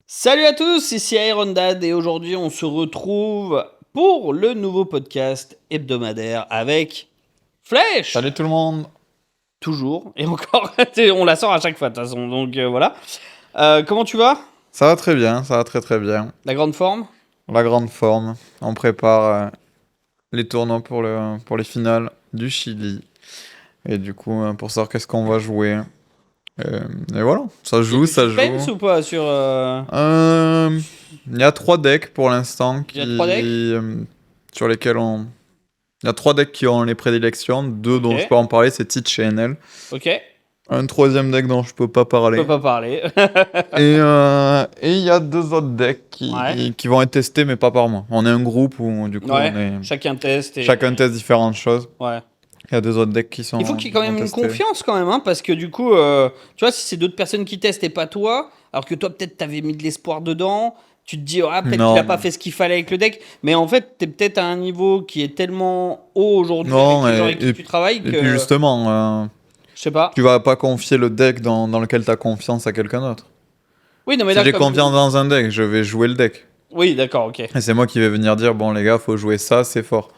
Salut à tous, ici Iron Dad et aujourd'hui on se retrouve pour le nouveau podcast hebdomadaire avec Flèche, Salut tout le monde. toujours et encore, on la sort à chaque fois de toute façon, donc voilà. Comment tu vas? Ça va très bien, ça va très très bien. La grande forme? La grande forme. On prépare les tournois pour les finales du Chili. Et du coup, pour savoir qu'est-ce qu'on va jouer. Et voilà, ça Il y a joue, du ça joue. suspense ou pas sur... Euh, Il y a 3 decks pour l'instant Il y a 3 decks? sur lesquels on... Il y a 3 decks qui ont les prédilections. 2 Ok, dont je peux en parler, c'est Teach et NL. ok, Un troisième deck dont je peux pas je peux parler. pas parler. Et il y a 2 autres decks Ouais, qui vont être testés, mais pas par moi. On est un groupe où, du coup, ouais, chacun teste et... chacun teste différentes choses. Ouais. Il y a 2 autres decks Il faut qu'il y ait quand qui sont même une testés. confiance quand même, hein, parce que du coup, tu vois, si c'est d'autres personnes qui testent et pas toi, alors que toi peut-être t'avais mis de l'espoir dedans, tu te dis, ah, peut-être qu'il a pas Non, fait ce qu'il fallait avec le deck, mais en fait, t'es peut-être à un niveau qui est tellement haut aujourd'hui avec non, les gens avec qui tu travailles et puis que, justement, je sais pas. tu vas pas confier le deck dans lequel tu as confiance à quelqu'un d'autre. Oui, non, mais Si là, j'ai comme. confiance dans un deck, je vais jouer le deck. Oui, d'accord, ok. Et c'est moi qui vais venir dire, bon les gars, faut jouer ça, c'est fort.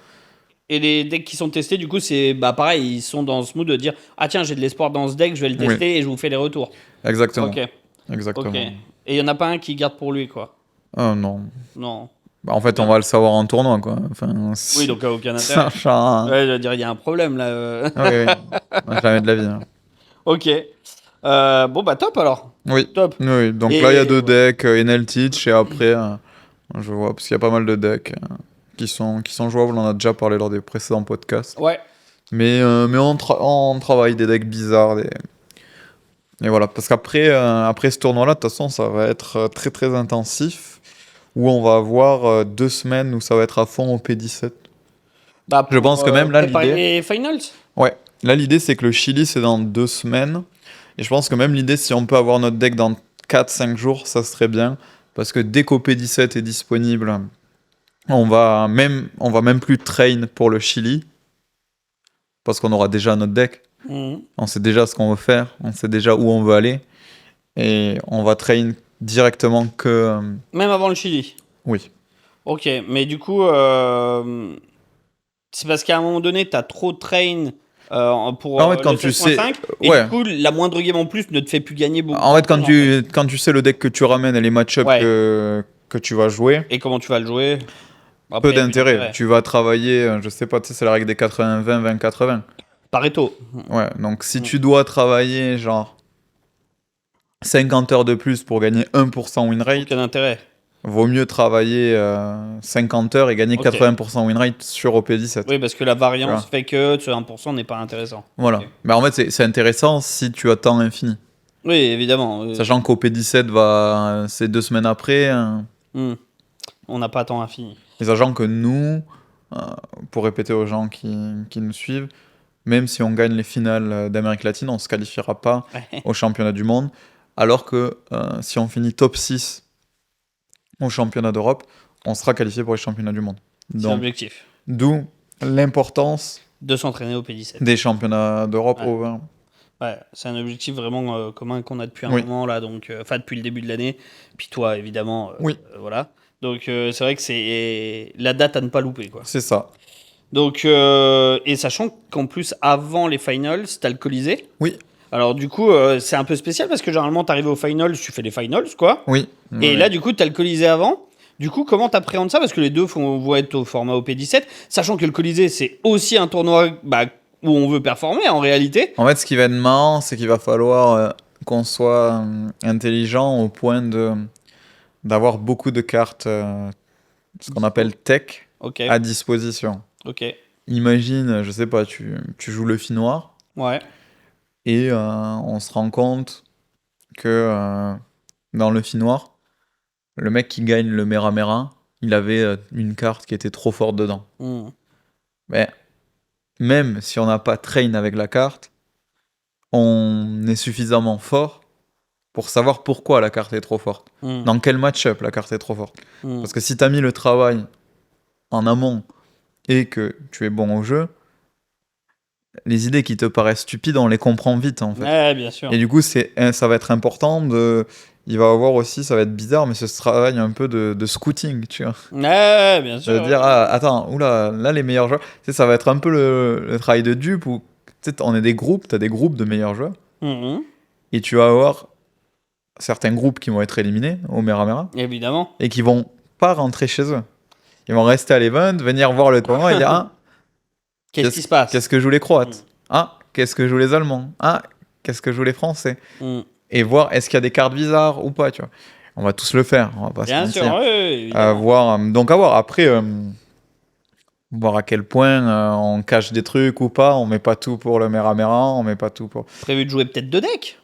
Et les decks qui sont testés, du coup, c'est bah pareil, ils sont dans ce mood de dire, ah tiens, j'ai de l'espoir dans ce deck, je vais le Oui, tester et je vous fais les retours. Ok, exactement. ok. Exactement. Et il y en a pas un qui garde pour lui, quoi. Oh non. Non. Bah, en fait, on Bien. va le savoir en tournoi, quoi. Enfin, Oui, donc aucun intérêt. sachant. Ouais, je veux dire, il y a un problème là. Oui, oui. Jamais de la vie, hein. Ok. Bon, bah top alors. Oui, Top. oui, oui. Donc là, il y a Et 2 decks, Enel Teach, et après, je vois, parce qu'il y a pas mal de decks qui sont jouables, on en a déjà parlé lors des précédents podcasts. ouais. Mais on travaille des decks bizarres, et voilà. Parce qu'après après ce tournoi-là, de toute façon, ça va être très très intensif, où on va avoir 2 semaines où ça va être à fond au P17. Bah Je pour pense que même là, préparer l'idée... les finals. Ouais, là, l'idée, c'est que le Chili, c'est dans 2 semaines. Et je pense que même l'idée, si on peut avoir notre deck dans 4-5 jours, ça serait bien. Parce que dès qu'OP 17 est disponible, on va même plus train pour le Chili. Parce qu'on aura déjà notre deck. Mhm. On sait déjà ce qu'on veut faire. On sait déjà où on veut aller. Et on va train directement que. Même avant le Chili. Oui. Ok, mais du coup, c'est parce qu'à un moment donné, t'as trop de train pour En fait, le quand tu sais. 16.5 et du Ouais. coup, la moindre game en plus ne te fait plus gagner En grand fait, chose en fait. quand tu sais le deck que tu ramènes et les match-ups Ouais. que tu vas jouer. Et comment tu vas le jouer? Peu Après, il n'y a plus d'intérêt. d'intérêt. Tu vas travailler, je sais pas, tu sais, c'est la règle des 80-20, 20-80. Pareto. Ouais, donc si Mhm. tu dois travailler genre 50 heures de plus pour gagner 1% win rate, Aucun intérêt. vaut mieux travailler 50 heures et gagner Ok. 80% win rate sur OP17. Oui, parce que la Tu variance vois. fait que ce 1% n'est pas intéressant. Voilà. Ok. Mais en fait, c'est intéressant si tu as temps infini. Oui, évidemment. Sachant qu'OP17 va, c'est 2 semaines après. Hmm. On n'a pas tant infini. Et sachant que nous, euh, pour répéter aux gens qui nous suivent, même si on gagne les finales d'Amérique latine, on ne se qualifiera pas au championnat du monde. Alors que si on finit top 6 au championnat d'Europe, on sera qualifié pour les championnats du monde. C'est Donc, l'objectif. d'où l'importance De s'entraîner au P17. des championnats d'Europe Ouais. au 20. Ouais, c'est un objectif vraiment commun qu'on a depuis un Oui, moment là, donc enfin depuis le début de l'année. Puis toi, évidemment, oui, voilà. Donc c'est vrai que c'est la date à ne pas louper quoi. c'est ça. Donc et sachant qu'en plus avant les finals, t'as le Colisée. Oui, Alors du coup, c'est un peu spécial parce que généralement t'arrives aux finals, tu fais les finals quoi. oui, Et oui. là, du coup, tu as le Colisée avant. Du coup, comment t'appréhendes ça? Parce que les deux vont être au format OP17, sachant que le Colisée, c'est aussi un tournoi bah, où on veut performer en réalité. En fait, ce qui va être marrant, c'est qu'il va falloir qu'on soit intelligent au point d'avoir beaucoup de cartes, ce qu'on appelle tech, Ok, à disposition. ok, Imagine, je sais pas, tu joues le Noir ouais. et on se rend compte que dans le Noir, le mec qui gagne le Mera Mera, il avait une carte qui était trop forte dedans. Hmm. Mais même si on n'a pas train avec la carte, on est suffisamment fort pour savoir pourquoi la carte est trop forte. Hmm. Dans quel match-up la carte est trop forte. Hmm. Parce que si tu as mis le travail en amont et que tu es bon au jeu, les idées qui te paraissent stupides, on les comprend vite en fait. Ouais, bien sûr. Et du coup, ça va être important de. il va avoir aussi, ça va être bizarre, mais ce travail un peu de scouting, tu vois. Ouais, bien sûr. De dire, ah, attends, oula, là, les meilleurs joueurs, tu sais, ça va être un peu le travail de dupe où, tu sais, on est des groupes, t'as des groupes de meilleurs joueurs, Mhm. et tu vas avoir certains groupes qui vont être éliminés au Meramera, Évidemment. et qui vont pas rentrer chez eux. Ils vont rester à l'event, venir voir le tournoi et dire, ah, Qu'est-ce qui se passe? qu'est-ce que jouent les Croates? Ah, qu'est-ce que jouent les Allemands? Ah, qu'est-ce que jouent les Français? Mm. Et voir est-ce qu'il y a des cartes bizarres ou pas, tu vois. On va tous le faire, on va pas se Bien sûr, mentir. oui, évidemment. Voir, donc à voir. Après, voir à quel point on cache des trucs ou pas. On met pas tout pour le Meramera, on met pas tout pour. Prévu de jouer peut-être 2 decks.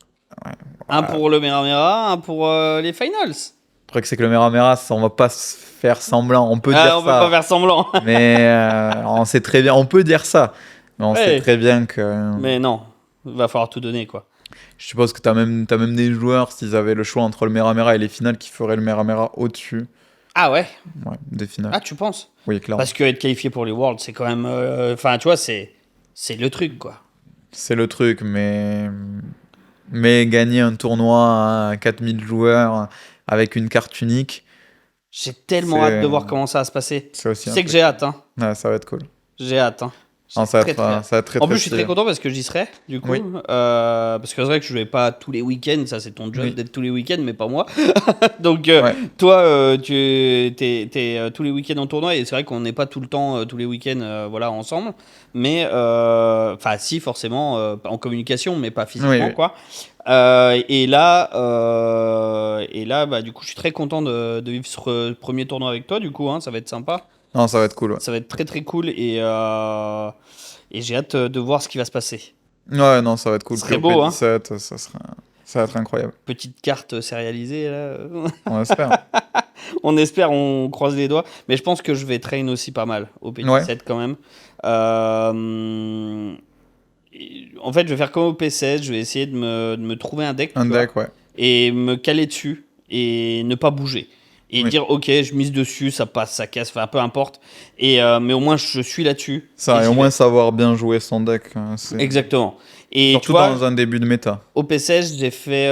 Un pour le Meramera, un pour les finals. Le truc, c'est que le Meramera, on va pas se faire semblant. On peut dire On peut ça. pas faire semblant. Mais on sait très bien. On peut dire ça. Mais on sait Ouais. très bien que. Mais non, va falloir tout donner, quoi. Je suppose que t'as même des joueurs, s'ils avaient le choix entre le Meramera et les finales, qui feraient le Meramera au-dessus, Ah ouais? ouais, des finales. Ah, tu penses? Oui, clairement. Parce que être qualifié pour les Worlds, c'est quand même. Enfin, tu vois, c'est le truc, quoi. C'est le truc, mais gagner un tournoi à 4000 joueurs avec une carte unique, J'ai tellement C'est- hâte de voir comment ça va se passer. c'est aussi Tu un sais que truc. j'ai hâte, hein. Ouais, ça va être cool. J'ai hâte, hein. Non, J'ai ça va très, être, très hâte. ça va être très, En très plus, je suis très stylé. content parce que j'y serai, du coup. Oui. Parce que c'est vrai que je vais pas tous les week-ends, ça c'est ton job Oui. d'être tous les week-ends, mais pas moi. Donc, Ouais. toi, tu es tous les week-ends en tournoi et c'est vrai qu'on n'est pas tout le temps, tous les week-ends, voilà, ensemble. Mais, enfin, si, forcément, en communication, mais pas physiquement, Oui, oui. quoi. Et là, bah, du coup, je suis très content de vivre ce premier tournoi avec toi, du coup, hein, ça va être sympa. Non, ça va être cool. Ouais, Ça va être très très cool et j'ai hâte de voir ce qui va se passer. ouais, non, ça va être cool. Ce Puis serait au beau, hein. P17, ça va être incroyable. Petite carte sérialisée, là. On espère. On espère, on croise les doigts. Mais je pense que je vais train aussi pas mal au P17 Ouais. quand même. En fait, je vais faire comme au P16, je vais essayer de me trouver un deck, Un tu vois, deck, ouais. et me caler dessus et ne pas bouger. Et Oui. dire, ok, je mise dessus, ça passe, ça casse, enfin peu importe. Mais au moins, je suis là-dessus. Ça, et j'y au moins vais. savoir bien jouer son deck. C'est... Exactement. Et tu Surtout vois, dans un début de méta. au P16, j'ai fait.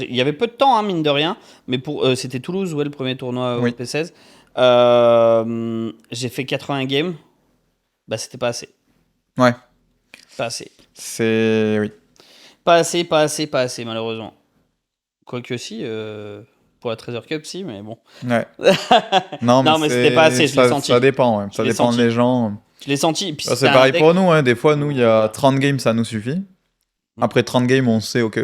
Il y avait peu de temps, hein, mine de rien. Mais c'était Toulouse, ouais, le premier tournoi Oui. au P16. J'ai fait 80 games. Bah, c'était pas assez. Ouais. Pas assez. C'est. Oui. Pas assez, pas assez, pas assez, malheureusement. Quoique si, pour la Treasure Cup, si, mais bon. Ouais. Non, Non, mais c'était pas assez, je l'ai senti. Ça dépend, ouais. Ça l'ai dépend senti. des gens. Je l'ai senti. Puis C'est c'était un pareil deck- pour nous, hein. Des fois, nous, il y a 30 games, ça nous suffit. Après 30 games, on sait, ok,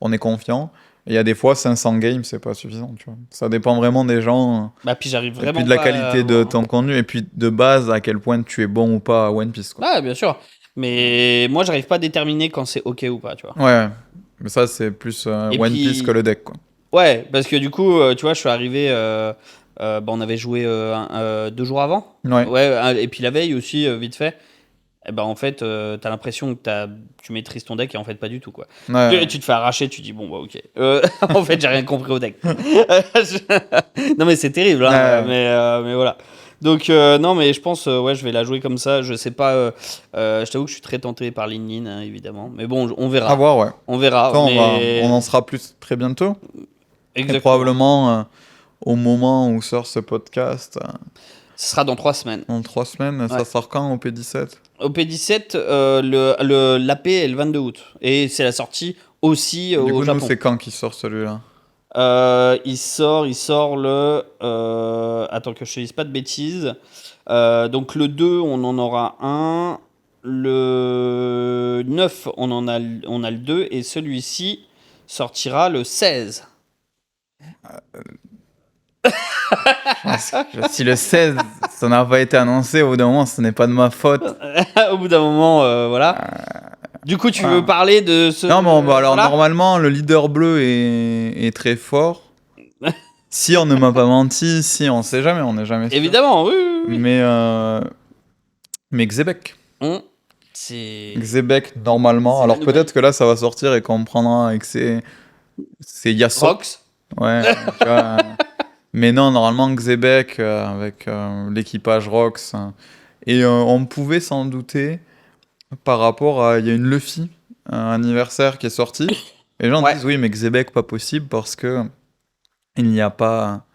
on est confiant. Et il y a des fois, 500 games, c'est pas suffisant, tu vois. Ça dépend vraiment des gens. Bah, puis j'arrive Et vraiment puis de la pas qualité à de voir. ton contenu. Et puis de base, à quel point tu es bon ou pas à One Piece, quoi. Ah, bien sûr. Mais moi, j'arrive pas à déterminer quand c'est ok ou pas, tu vois. Ouais. Mais ça, c'est plus Et One puis- Piece que le deck, quoi. Ouais, parce que du coup, tu vois, je suis arrivé. Bah, on avait joué 2 jours avant. Ouais. Et puis la veille aussi, vite fait. Et ben en fait, t'as l'impression que tu maîtrises ton deck et en fait, pas du tout, quoi. Ouais. Tu te fais arracher, tu dis, bon, bah, ok. En fait, j'ai rien compris au deck. Non, mais c'est terrible, hein, Ouais. mais voilà. Donc, non, mais je pense, ouais, je vais la jouer comme ça. Je sais pas. Je t'avoue que je suis très tenté par Lin, hein, évidemment. Mais bon, on verra. À voir, ouais. On verra. Ça, mais... on en sera plus très bientôt. Et Exactement. probablement au moment où sort ce podcast, Ce sera dans 3 semaines. dans 3 semaines, ça Ouais. sort quand au P17? Au P17, l'AP est le 22 août. Et c'est la sortie aussi Du au coup, nous, Japon. c'est quand qu'il sort celui-là? Il sort le. Attends que je te dise pas de bêtises. Donc le 2, on en aura un. Le 9, on a le 2. Et celui-ci sortira le 16. Si le 16, ça n'a pas été annoncé, au bout d'un moment, ce n'est pas de ma faute. Au bout d'un moment, voilà. Du coup, tu veux parler de ce. Non, mais bah, alors voilà normalement, le leader bleu est très fort. Si on ne m'a pas menti, si on sait jamais, on n'est jamais sûr. Évidemment, oui, oui, oui. Mais Xebec. C'est. Xebec, normalement. C'est Alors la peut-être que là, ça va sortir et qu'on prendra avec c'est Yasuo. Rox. Ouais, tu vois, mais non, normalement, Xebec, avec l'équipage Rox. Et on pouvait s'en douter par rapport à. Il y a une Luffy, un anniversaire qui est sorti. Les gens Ouais. disent oui, mais Xebec, pas possible parce que il n'y a pas.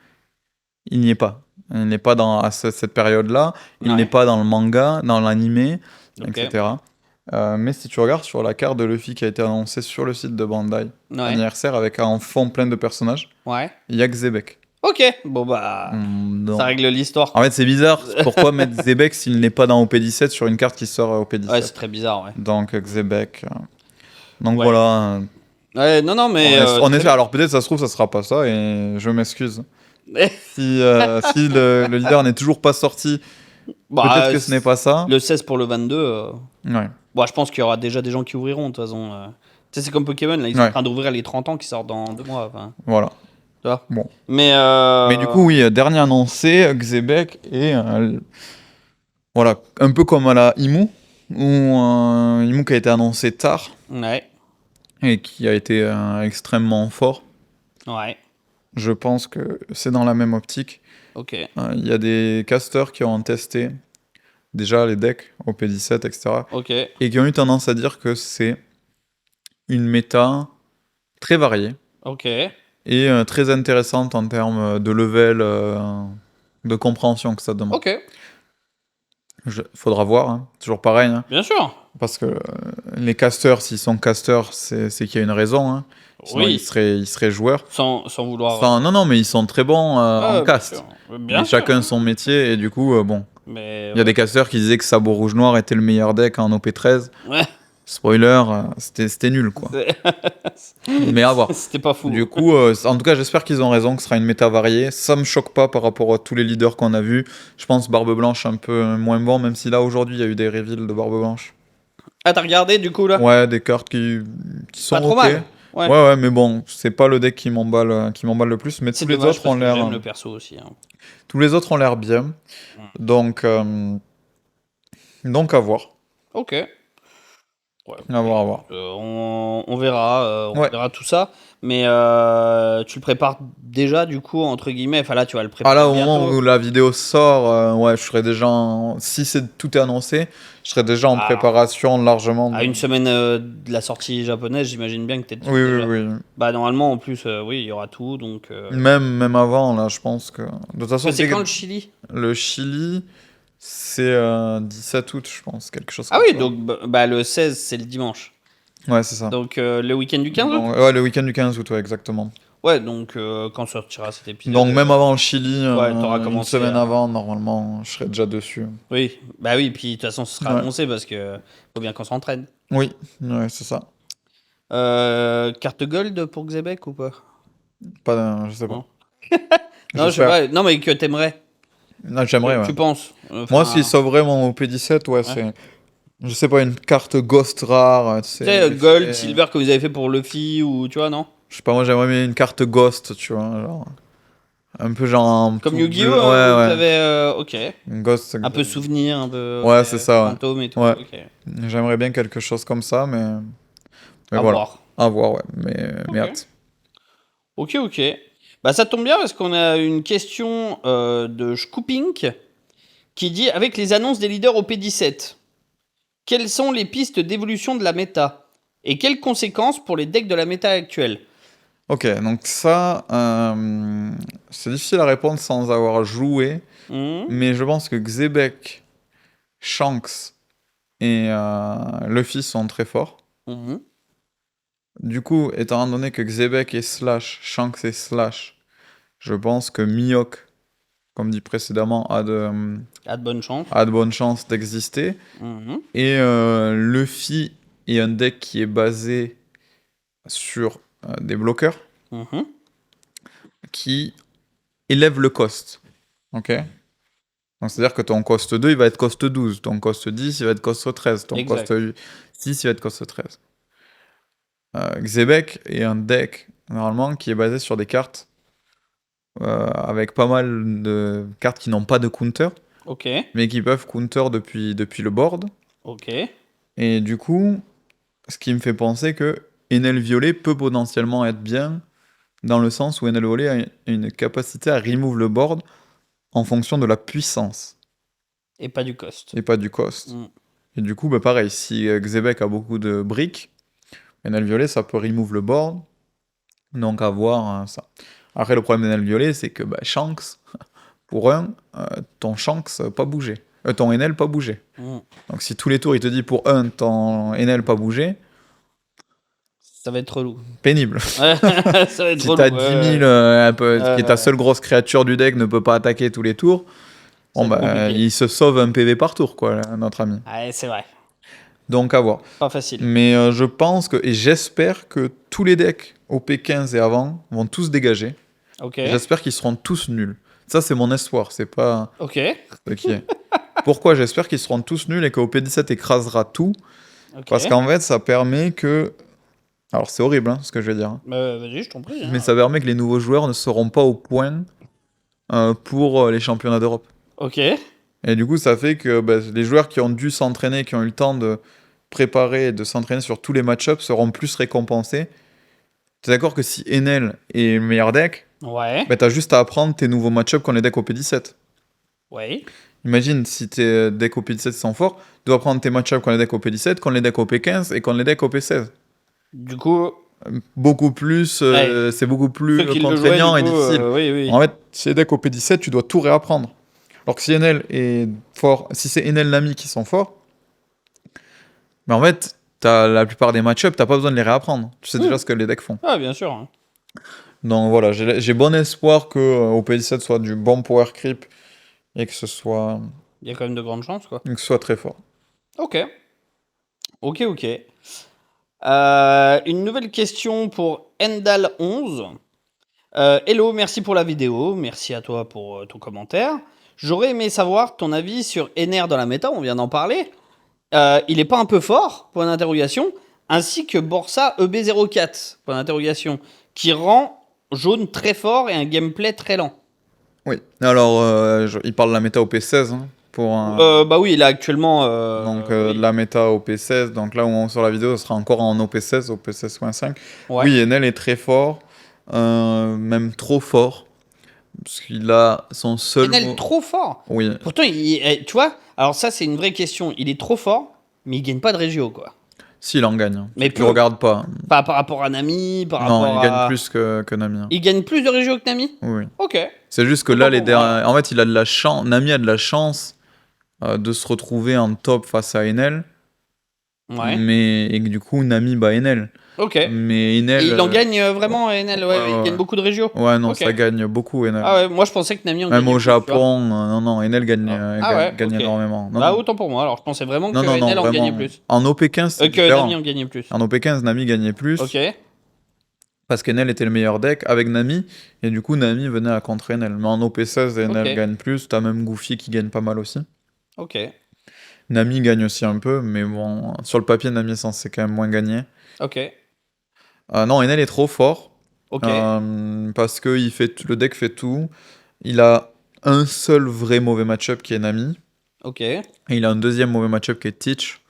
Il n'y est pas. Il n'est pas à cette période-là. Il n'est Ouais. pas dans le manga, dans l'animé, Ok. etc. Mais si tu regardes sur la carte de Luffy qui a été annoncée sur le site de Bandai, Ouais. anniversaire avec un fond plein de personnages, Ouais. il y a Xebec. Ok. Bon, bah. Ça Non. règle l'histoire. En fait, c'est bizarre. Pourquoi mettre Xebec s'il n'est pas dans OP17 sur une carte qui sort au Ouais, c'est P17? très bizarre, ouais. Donc, Xebec. Donc Ouais. voilà. Ouais, non, non, mais. En Très effet, bien. alors peut-être ça se trouve, ça sera pas ça et je m'excuse. Si le leader n'est toujours pas sorti, peut-être Bah, que ce n'est pas ça. le 16 pour le 22. Ouais. Bon, je pense qu'il y aura déjà des gens qui ouvriront, de toute façon. Tu sais, c'est comme Pokémon, là, ils sont en Ouais. train d'ouvrir les 30 ans qui sortent dans 2 mois. Enfin, Voilà. tu vois. Bon. Mais. Mais du coup, oui, dernier annoncé, Xebec et voilà, un peu comme à la Imu, ou Imu qui a été annoncé tard Ouais. et qui a été extrêmement fort. Ouais. Je pense que c'est dans la même optique. Ok. Il y a des casters qui ont testé déjà les decks au P17, etc. Ok. Et qui ont eu tendance à dire que c'est une méta très variée Ok. et très intéressante en termes de level, de compréhension que ça demande. Ok. Faudra voir, hein. Toujours pareil, hein. Bien sûr. Parce que les casters, s'ils sont casters, c'est qu'il y a une raison, hein. Sinon, Oui. ils seraient joueurs. Sans vouloir. Non, non, mais ils sont très bons en Bien cast. sûr. Mais Bien sûr. chacun son métier, et du coup, bon. Mais. Il y a des casters qui disaient que Sabot Rouge Noir était le meilleur deck en OP13. Ouais. Spoiler, c'était nul, quoi. Mais à voir. C'était pas fou. Du coup, en tout cas, j'espère qu'ils ont raison, que ce sera une méta variée. Ça me choque pas par rapport à tous les leaders qu'on a vus. Je pense Barbe Blanche un peu moins bon, même si là, aujourd'hui, il y a eu des reveals de Barbe Blanche. Ah, t'as regardé du coup là? Ouais, des cartes qui sont Pas trop ok. mal. Ouais. Ouais, mais bon, c'est pas le deck qui m'emballe le plus, mais C'est tous les dommage autres parce ont que j'aime l'air, le perso aussi. Hein. tous les autres ont l'air bien. Donc, à voir, Ok. Ouais. à voir, à voir. On verra, on Ouais. verra tout ça. Mais tu le prépares déjà, du coup, entre guillemets. Enfin, là, tu vas le Ah préparer là, au moment bientôt. où la vidéo sort, ouais, je serai déjà si tout est annoncé, je serai déjà en Ah, préparation largement. à une semaine de la sortie japonaise, j'imagine bien que t'es dessus Oui, déjà. oui, oui. Bah, normalement, en plus, oui, il y aura tout. Donc, Même avant, là, je pense que. De toute façon, c'est quand le Chili? le Chili, c'est 17 août, je pense, quelque chose Ah comme oui, ça. donc bah, le 16, c'est le dimanche. Ouais, c'est ça. Donc, le week-end du 15 août? Ouais, le week-end du 15 août, ouais, exactement. Ouais, donc quand sortira cet épisode, Donc même avant le Chili, ouais, t'auras une commencé semaine à... avant, normalement, je serai déjà dessus. Oui, bah oui, puis de toute façon, ce sera Ouais. annoncé parce que faut bien qu'on s'entraîne. Oui, ouais, c'est ça. Carte gold pour Xebec ou pas? Pas, je sais pas. Non. Non, je sais J'espère. pas. Non, mais que t'aimerais. Non, j'aimerais, ouais. Tu penses. Moi, Enfin, s'il sauverait mon P17, ouais, ouais. c'est. Je sais pas, une carte Ghost rare, tu Tu sais, sais. gold, silver que vous avez fait pour Luffy ou tu vois, non? Je sais pas, moi, j'aimerais bien une carte Ghost, tu vois. Genre, un peu genre Comme tout Yu-Gi-Oh! bleu. Ouais, Où ouais. t'avais. Ok. Une Ghost. Un peu souvenir, un peu. Ouais, Ok, c'est ça, fantôme et tout. ouais. Ouais. Ok. J'aimerais bien quelque chose comme ça, mais À voilà. voir. À voir, ouais. Mais Ok. hâte. Ok, ok. Bah, ça tombe bien parce qu'on a une question de Scoopink qui dit avec les annonces des leaders au P17, quelles sont les pistes d'évolution de la méta et quelles conséquences pour les decks de la méta actuelle? Ok, donc ça, c'est difficile à répondre sans avoir joué, Mhm, mais je pense que Xebec, Shanks et Luffy sont très forts. mhm. Du coup, étant donné que Xebec est Slash, Shanks est Slash, je pense que Mihawk, comme dit précédemment, A de bonnes chances. a de bonnes chances d'exister. Mhm, Et Luffy est un deck qui est basé sur des bloqueurs mhm. qui élèvent le cost. Ok? Donc, c'est-à-dire que ton cost 2, il va être cost 12. Ton cost 10, il va être cost 13. Ton Exact. cost 6, il va être cost 13. Xebec est un deck, normalement, qui est basé sur des cartes avec pas mal de cartes qui n'ont pas de counter, Ok, mais qui peuvent counter depuis le board. ok. Et du coup, ce qui me fait penser que Enel Violet peut potentiellement être bien, dans le sens où Enel Violet a une capacité à remove le board en fonction de la puissance, Et pas du cost. et pas du cost. Mm. Et du coup, bah pareil, si Xebec a beaucoup de briques, Enel violet, ça peut remove le board. Donc à voir ça. Après, le problème d'Enel violet, c'est que Shanks, pour ton Shanks pas bougé. Ton Enel pas bougé. Donc si tous les tours, il te dit pour ton Enel pas bougé, ça va être relou. pénible. Ça va être Si relou. t'as 10 000, qui est ta seule grosse créature du deck, ne peut pas attaquer tous les tours, il se sauve un PV par tour, quoi, notre ami. Ouais, c'est vrai. Donc à voir. Pas facile. Mais je pense que, et j'espère que tous les decks OP15 et avant vont tous dégager. Ok. J'espère qu'ils seront tous nuls. Ça, c'est mon espoir, c'est pas Ok. ce qui est. Pourquoi j'espère qu'ils seront tous nuls et que OP17 écrasera tout? Parce qu'en fait, ça permet que... Alors, c'est horrible, ce que je vais dire. Vas-y, je t'en prie. Mais ça permet que les nouveaux joueurs ne seront pas au point pour les championnats d'Europe. Ok. Et du coup, ça fait que les joueurs qui ont dû s'entraîner, qui ont eu le temps de préparer et de s'entraîner sur tous les match-ups seront plus récompensés. T'es d'accord que si Enel est le meilleur deck, ouais. T'as juste à apprendre tes nouveaux match-ups contre les decks OP17. Ouais. Imagine si tes decks OP17 sont forts, tu dois apprendre tes match-ups contre les decks OP17, contre les decks OP15 et contre les decks OP16. Du coup... Beaucoup plus, c'est beaucoup plus contraignant et difficile. Oui. En fait, si les decks OP17, tu dois tout réapprendre. Alors que si Enel est fort, si c'est Enel Nami qui sont forts, mais en fait, la plupart des match-ups, t'as pas besoin de les réapprendre. Tu sais déjà ce que les decks font. Ah, bien sûr. Donc voilà, j'ai bon espoir que OP17 soit du bon power creep et que ce soit... Il y a quand même de grandes chances, quoi. Que ce soit très fort. Ok. Une nouvelle question pour Endal11. Hello, merci pour la vidéo. Merci à toi pour ton commentaire. J'aurais aimé savoir ton avis sur Ener dans la méta, on vient d'en parler. Il est pas un peu fort, point d'interrogation, ainsi que Borsa EB04, point d'interrogation, qui rend jaune très fort et un gameplay très lent. Oui, alors il parle de la méta OP16 bah oui, là actuellement... donc de la méta OP16, donc là où on sort la vidéo, ce sera encore en OP16, OP16.5. Ouais. Oui, Enel est très fort, même trop fort, parce qu'il a son seul... Enel trop fort. Oui. Pourtant, tu vois, alors ça c'est une vraie question, il est trop fort, mais il gagne pas de régio, quoi. Si, il en gagne. Mais tu regardes pas. Pas par rapport à Nami, Non, il gagne plus que Nami. Il gagne plus de régio que Nami? Oui. Ok. C'est juste que là, en fait, il a de la chance. Nami a de la chance de se retrouver en top face à Enel. Ouais. Et que du coup, Nami bat Enel. Ok. Mais Enel... Et il en gagne vraiment, Enel, il gagne beaucoup de régios. Ouais, non, ça gagne beaucoup, Enel. Ah ouais, moi je pensais que Nami en gagnait plus. Même au Japon, plus, non, Enel gagne énormément. Non, autant pour moi, alors je pensais vraiment que Enel en gagnait plus. En OP15, c'est que Nami en gagnait plus. En OP15, Nami gagnait plus. Ok. Parce qu'Enel était le meilleur deck avec Nami, et du coup, Nami venait à contre Enel. Mais en OP16, Enel gagne plus, t'as même Goofy qui gagne pas mal aussi. Ok. Nami gagne aussi un peu, mais bon, sur le papier, Nami est censé quand même moins gagner. Ok. Non, Enel est trop fort. Ok. Parce que le deck fait tout. Il a un seul vrai mauvais match-up qui est Nami. Ok. Et il a un deuxième mauvais match-up qui est Teach.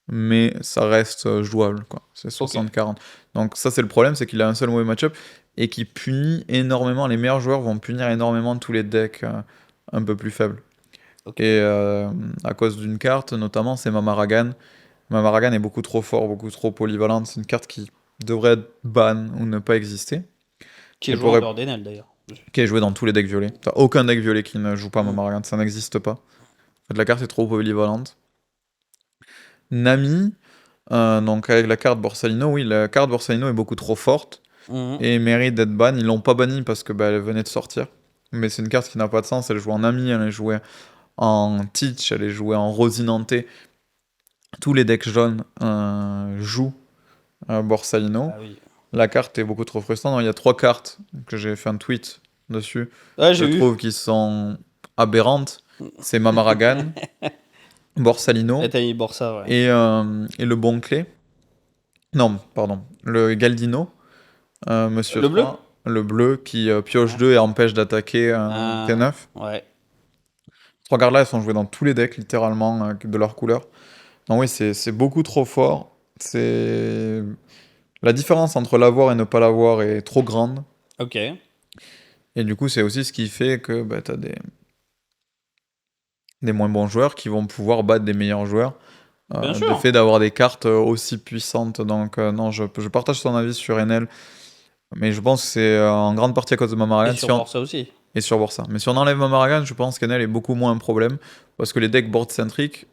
Mais ça reste jouable, quoi. C'est 60-40. Donc ça, c'est le problème, c'est qu'il a un seul mauvais match-up et qui punit énormément. Les meilleurs joueurs vont punir énormément tous les decks un peu plus faibles. Et à cause d'une carte, notamment, c'est Mamaragan. Mamaragan est beaucoup trop fort, beaucoup trop polyvalente. C'est une carte qui devrait être ban ou ne pas exister. Qui est joué en dehors d'Enel, d'ailleurs. Qui est joué dans tous les decks violets. T'as aucun deck violet qui ne joue pas Mamaragan, ça n'existe pas. En fait, la carte est trop polyvalente. Nami, donc avec la carte Borsalino, oui, la carte Borsalino est beaucoup trop forte et mérite d'être ban. Ils l'ont pas bannie parce que elle venait de sortir. Mais c'est une carte qui n'a pas de sens. Elle joue en Nami, elle est jouée en Teach, elle est jouée en Rosinante. Tous les decks jaunes jouent Borsalino. Ah oui. La carte est beaucoup trop frustrante. Il y a 3 cartes que j'ai fait un tweet dessus. Ah, je trouve qu'ils sont aberrantes. C'est Mamaragan, Borsalino Borsa, ouais. et le bon clé. Non, pardon. Le Galdino. Monsieur le 3, le bleu qui pioche 2 et empêche d'attaquer T9. Ouais. 3 cartes là, elles sont jouées dans tous les decks, littéralement, de leur couleur. Donc oui, c'est beaucoup trop fort. C'est... La différence entre l'avoir et ne pas l'avoir est trop grande. Ok. Et du coup, c'est aussi ce qui fait que t'as des moins bons joueurs qui vont pouvoir battre des meilleurs joueurs Bien le sûr. fait d'avoir des cartes aussi puissantes. Donc, non, je partage ton avis sur Enel, mais je pense que c'est en grande partie à cause de Et Mamaragan. sur Borsa aussi. Et sur Borsa. Mais si on enlève Mamaragan, je pense qu'Enel est beaucoup moins un problème, parce que les decks board-centric,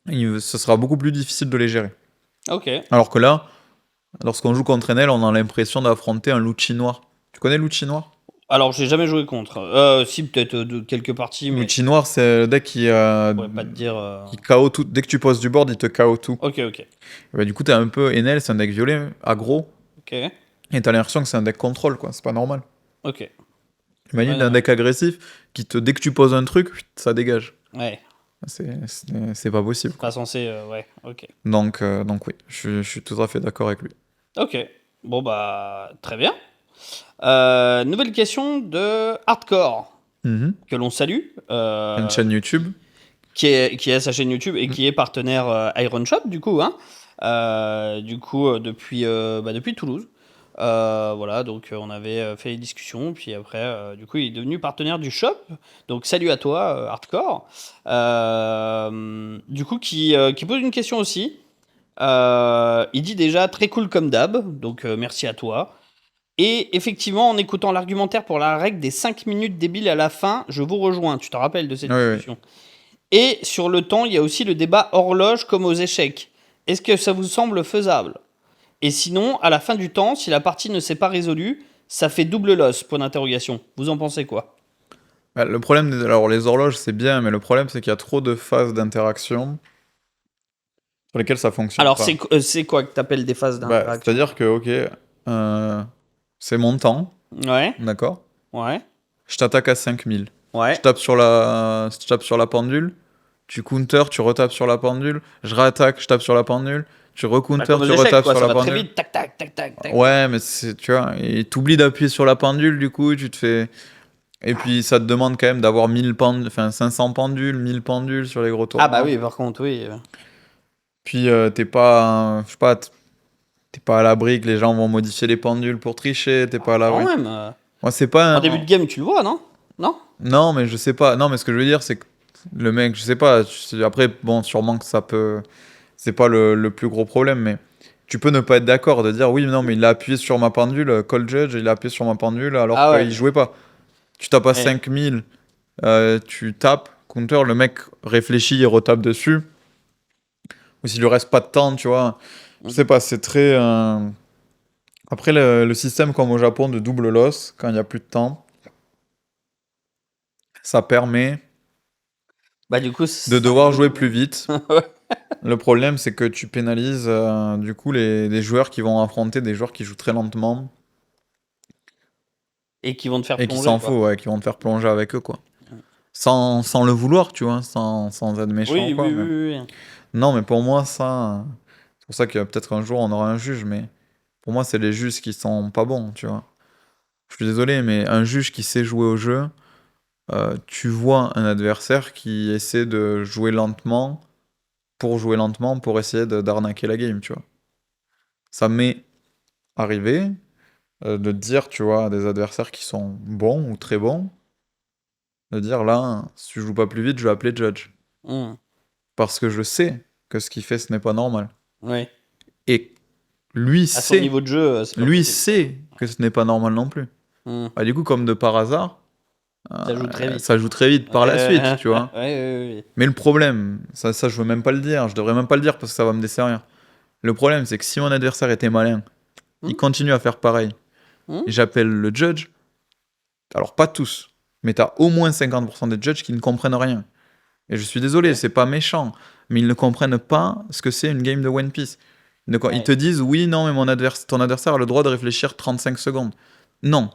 ce sera beaucoup plus difficile de les gérer. Ok. Alors que là, lorsqu'on joue contre Enel, on a l'impression d'affronter un Lucci noir. Tu connais Lucci noir? Alors, j'ai jamais joué contre. Si, peut-être de quelques parties, mais Lucci noir, c'est le deck je pourrais pas te dire. qui KO tout. Dès que tu poses du board, il te KO tout. Ok, ok. Et bah, du coup, t'as un peu Enel, c'est un deck violet, aggro, Ok. et t'as l'impression que c'est un deck contrôle, quoi. C'est pas normal. Ok. Imagine Ouais, un deck agressif qui dès que tu poses un truc, ça dégage. ouais. C'est pas possible, quoi. Pas censé. Ouais, ok. Donc oui, je suis tout à fait d'accord avec lui. Ok. Bon, bah, très bien. Nouvelle question de Hardcore, Mhm. que l'on salue. Une chaîne YouTube. Qui a sa chaîne YouTube et qui est partenaire Iron Shop, du coup, hein. Depuis Toulouse. Voilà, donc on avait fait les discussions, puis après, du coup, il est devenu partenaire du shop. Donc, salut à toi, Hardcore. Du coup, qui pose une question aussi. Il dit déjà très cool comme d'hab, donc merci à toi. Et effectivement, en écoutant l'argumentaire pour la règle des 5 minutes débiles à la fin, je vous rejoins. Tu te rappelles de cette Oui, oui. discussion. Et sur le temps, il y a aussi le débat horloge comme aux échecs. Est-ce que ça vous semble faisable? Et sinon, à la fin du temps, si la partie ne s'est pas résolue, ça fait double loss, point d'interrogation. Vous en pensez quoi? Bah, le problème, alors les horloges, c'est bien, mais le problème, c'est qu'il y a trop de phases d'interaction sur lesquelles ça fonctionne Alors, pas. c'est quoi que t'appelles des phases Bah, d'interaction? c'est-à-dire que, ok, c'est mon temps, Ouais, d'accord? ouais, Je t'attaque à 5000. ouais. Je tape sur la pendule, tu counter, tu retapes sur la pendule, je réattaque, je tape sur la pendule, tu Bah, recounter, comme aux tu échecs, retapes quoi. sur Ça la va très pendule. vite. Tac, tac, tac, tac, tac, tac. Ouais, mais tu vois, et t'oublies d'appuyer sur la pendule, du coup, tu te fais. Et puis ça te demande quand même d'avoir 1000 pendules, enfin 500 pendules, 1000 pendules sur les gros Ah bah tournois. oui, par contre, oui. Puis t'es pas, je sais pas, t'es pas à l'abri que les gens vont modifier les pendules pour tricher, t'es pas à Quand l'abri. même. Moi, c'est pas En début de game, tu le vois, non? Non? Non, mais je sais pas. Non, mais ce que je veux dire, c'est que le mec, je sais pas. Après, bon, sûrement que ça peut. C'est pas le plus gros problème, mais tu peux ne pas être d'accord de dire oui, non, mais il a appuyé sur ma pendule, Call Judge, il a appuyé sur ma pendule alors Ah ouais. qu'il jouait pas. Tu tapes à Ouais. 5000, tu tapes, counter, le mec réfléchit et retape dessus. Ou s'il lui reste pas de temps, tu vois. Je sais pas, c'est très. Après, le système comme au Japon de double loss, quand il y a plus de temps, ça permet Bah du coup, de c'est un devoir peu jouer double. plus vite. Ouais. Le problème, c'est que tu pénalises du coup les joueurs qui vont affronter des joueurs qui jouent très lentement Et qui vont te faire et qui plonger, s'en quoi. foutent, ouais, qui vont te faire plonger avec eux, quoi. Sans le vouloir, tu vois, sans être méchant ou Oui, quoi. oui, Mais... oui, oui. Non, mais pour moi, ça. C'est pour ça que peut-être un jour on aura un juge, mais pour moi, c'est les juges qui sont pas bons, tu vois. Je suis désolé, mais un juge qui sait jouer au jeu, tu vois un adversaire qui essaie de jouer lentement, pour essayer d'arnaquer la game, tu vois. Ça m'est arrivé de dire, tu vois, à des adversaires qui sont bons ou très bons, de dire là, si tu joues pas plus vite, je vais appeler Judge. Hmm. Parce que je sais que ce qu'il fait, ce n'est pas normal. Ouais. Et lui À son sait, niveau de jeu, c'est pas lui possible. sait que ce n'est pas normal non plus. Hmm. Bah, du coup, comme de par hasard, Ça joue très vite. ça joue très vite par la suite, tu vois. Ouais, ouais, ouais. Mais le problème, ça je veux même pas le dire, je devrais même pas le dire parce que ça va me desservir. Le problème, c'est que si mon adversaire était malin, il Hmm. continue à faire pareil, Hmm. et j'appelle le judge, alors pas tous, mais t'as au moins 50% des judges qui ne comprennent rien. Et je suis désolé, Ouais. c'est pas méchant, mais ils ne comprennent pas ce que c'est une game de One Piece. Ils Ouais. te disent, oui, non, mais ton adversaire a le droit de réfléchir 35 secondes. Non.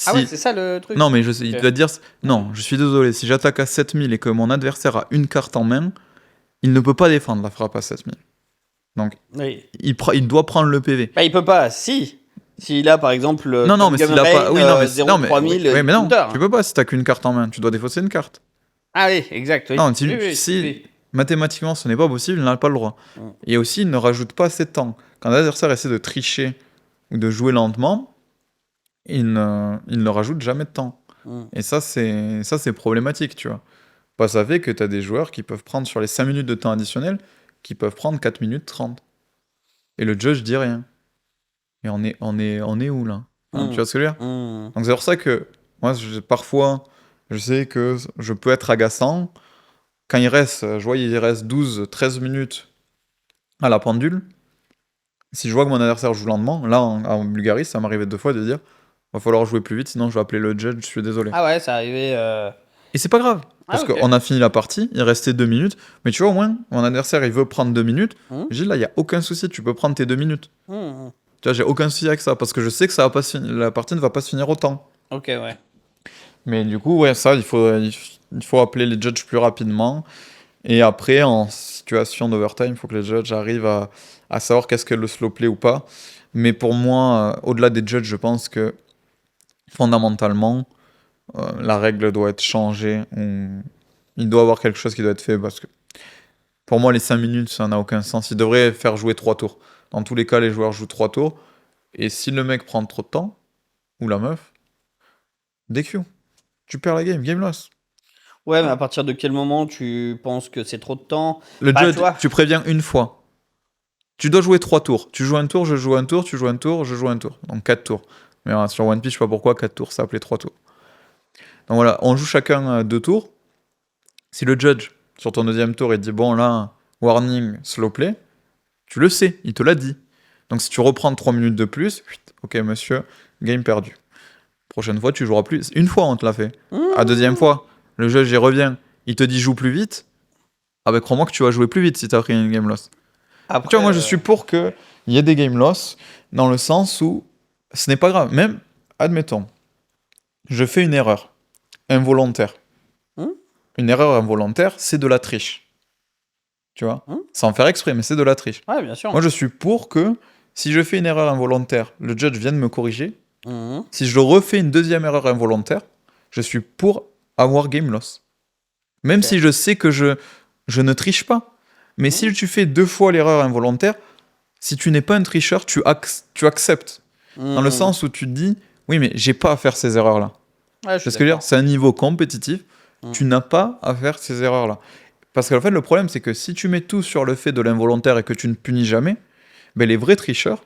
Ah ouais, Si... c'est ça le truc. Non, mais il Ok. doit te dire, non, je suis désolé, si j'attaque à 7000 et que mon adversaire a une carte en main, il ne peut pas défendre la frappe à 7000. Donc, Oui. il doit prendre le PV. Bah, il peut pas. Si. S'il a, par exemple, Non, non, Tom mais Gun s'il a pas. Rain, Oui, non, mais, 0-3000, oui, mais non, counter. tu peux pas si t'as qu'une carte en main. Tu dois défausser une carte. Ah oui, exact, oui. Non, Oui, oui, si oui. mathématiquement ce n'est pas possible, il n'a pas le droit. Mm. Et aussi, il ne rajoute pas assez de temps. Quand l'adversaire essaie de tricher ou de jouer lentement, il ne rajoute jamais de temps. Mm. Et ça, c'est problématique, tu vois. Bah, ça fait que tu as des joueurs qui peuvent prendre sur les 5 minutes de temps additionnel qui peuvent prendre 4 minutes 30. Et le judge dit rien. Et on est où là? Hein, tu vois ce que je veux dire? Donc c'est pour ça que moi, parfois, je sais que je peux être agaçant. Quand je vois il reste 12, 13 minutes à la pendule. Si je vois que mon adversaire joue lentement, là en Bulgarie, ça m'arrivait 2 fois de dire va falloir jouer plus vite, sinon je vais appeler le judge, je suis désolé. Ah ouais, c'est arrivé. Et c'est pas grave, parce ok. qu'on a fini la partie, il restait 2 minutes, mais tu vois, au moins, mon adversaire il veut prendre 2 minutes. Je dis là, il y a aucun souci, tu peux prendre tes 2 minutes. Tu vois, j'ai aucun souci avec ça, parce que je sais que ça va pas la partie ne va pas se finir autant. Ok, ouais. Mais du coup, ouais, ça, il faut appeler les judges plus rapidement. Et après, en situation d'overtime, il faut que les judges arrivent à savoir qu'est-ce que le slow play ou pas. Mais pour moi, au-delà des judges, je pense que fondamentalement, la règle doit être changée. Il doit y avoir quelque chose qui doit être fait parce que pour moi, les 5 minutes, ça n'a aucun sens. Ils devraient faire jouer 3 tours. Dans tous les cas, les joueurs jouent 3 tours. Et si le mec prend trop de temps, ou la meuf, DQ. Tu perds la game loss. Ouais, mais à partir de quel moment tu penses que c'est trop de temps? Le Bah, judge, toi. tu préviens une fois. Tu dois jouer 3 tours. Tu joues un tour, je joue un tour, tu joues un tour, je joue un tour. Donc 4 tours. Mais sur One Piece, je sais pas pourquoi 4 tours, ça s'appelait 3 tours. Donc voilà, on joue chacun 2 tours. Si le judge, sur ton deuxième tour, il dit bon là, warning, slow play, tu le sais, il te l'a dit. Donc si tu reprends 3 minutes de plus, ok monsieur, game perdu. Prochaine fois, tu joueras plus. Une fois, on te l'a fait. La deuxième fois, le judge y revient, il te dit joue plus vite. Ah ben crois-moi que tu vas jouer plus vite si t'as pris une game loss. Après, Tu vois, moi je suis pour qu'il y ait des game loss dans le sens où ce n'est pas grave. Même, admettons, je fais une erreur involontaire. Une erreur involontaire, c'est de la triche. Tu vois, sans faire exprès, mais c'est de la triche. Ouais, bien sûr. Moi je suis pour que si je fais une erreur involontaire, le judge vienne me corriger. Si je refais une deuxième erreur involontaire, je suis pour avoir game loss. Même si je sais que je ne triche pas. Mais si tu fais 2 fois l'erreur involontaire, si tu n'es pas un tricheur, tu acceptes. Dans le sens où tu te dis, oui, mais j'ai pas à faire ces erreurs-là. Ouais, C'est ce que je veux dire, c'est un niveau compétitif, tu n'as pas à faire ces erreurs-là. Parce qu'en fait, le problème, c'est que si tu mets tout sur le fait de l'involontaire et que tu ne punis jamais, ben les vrais tricheurs,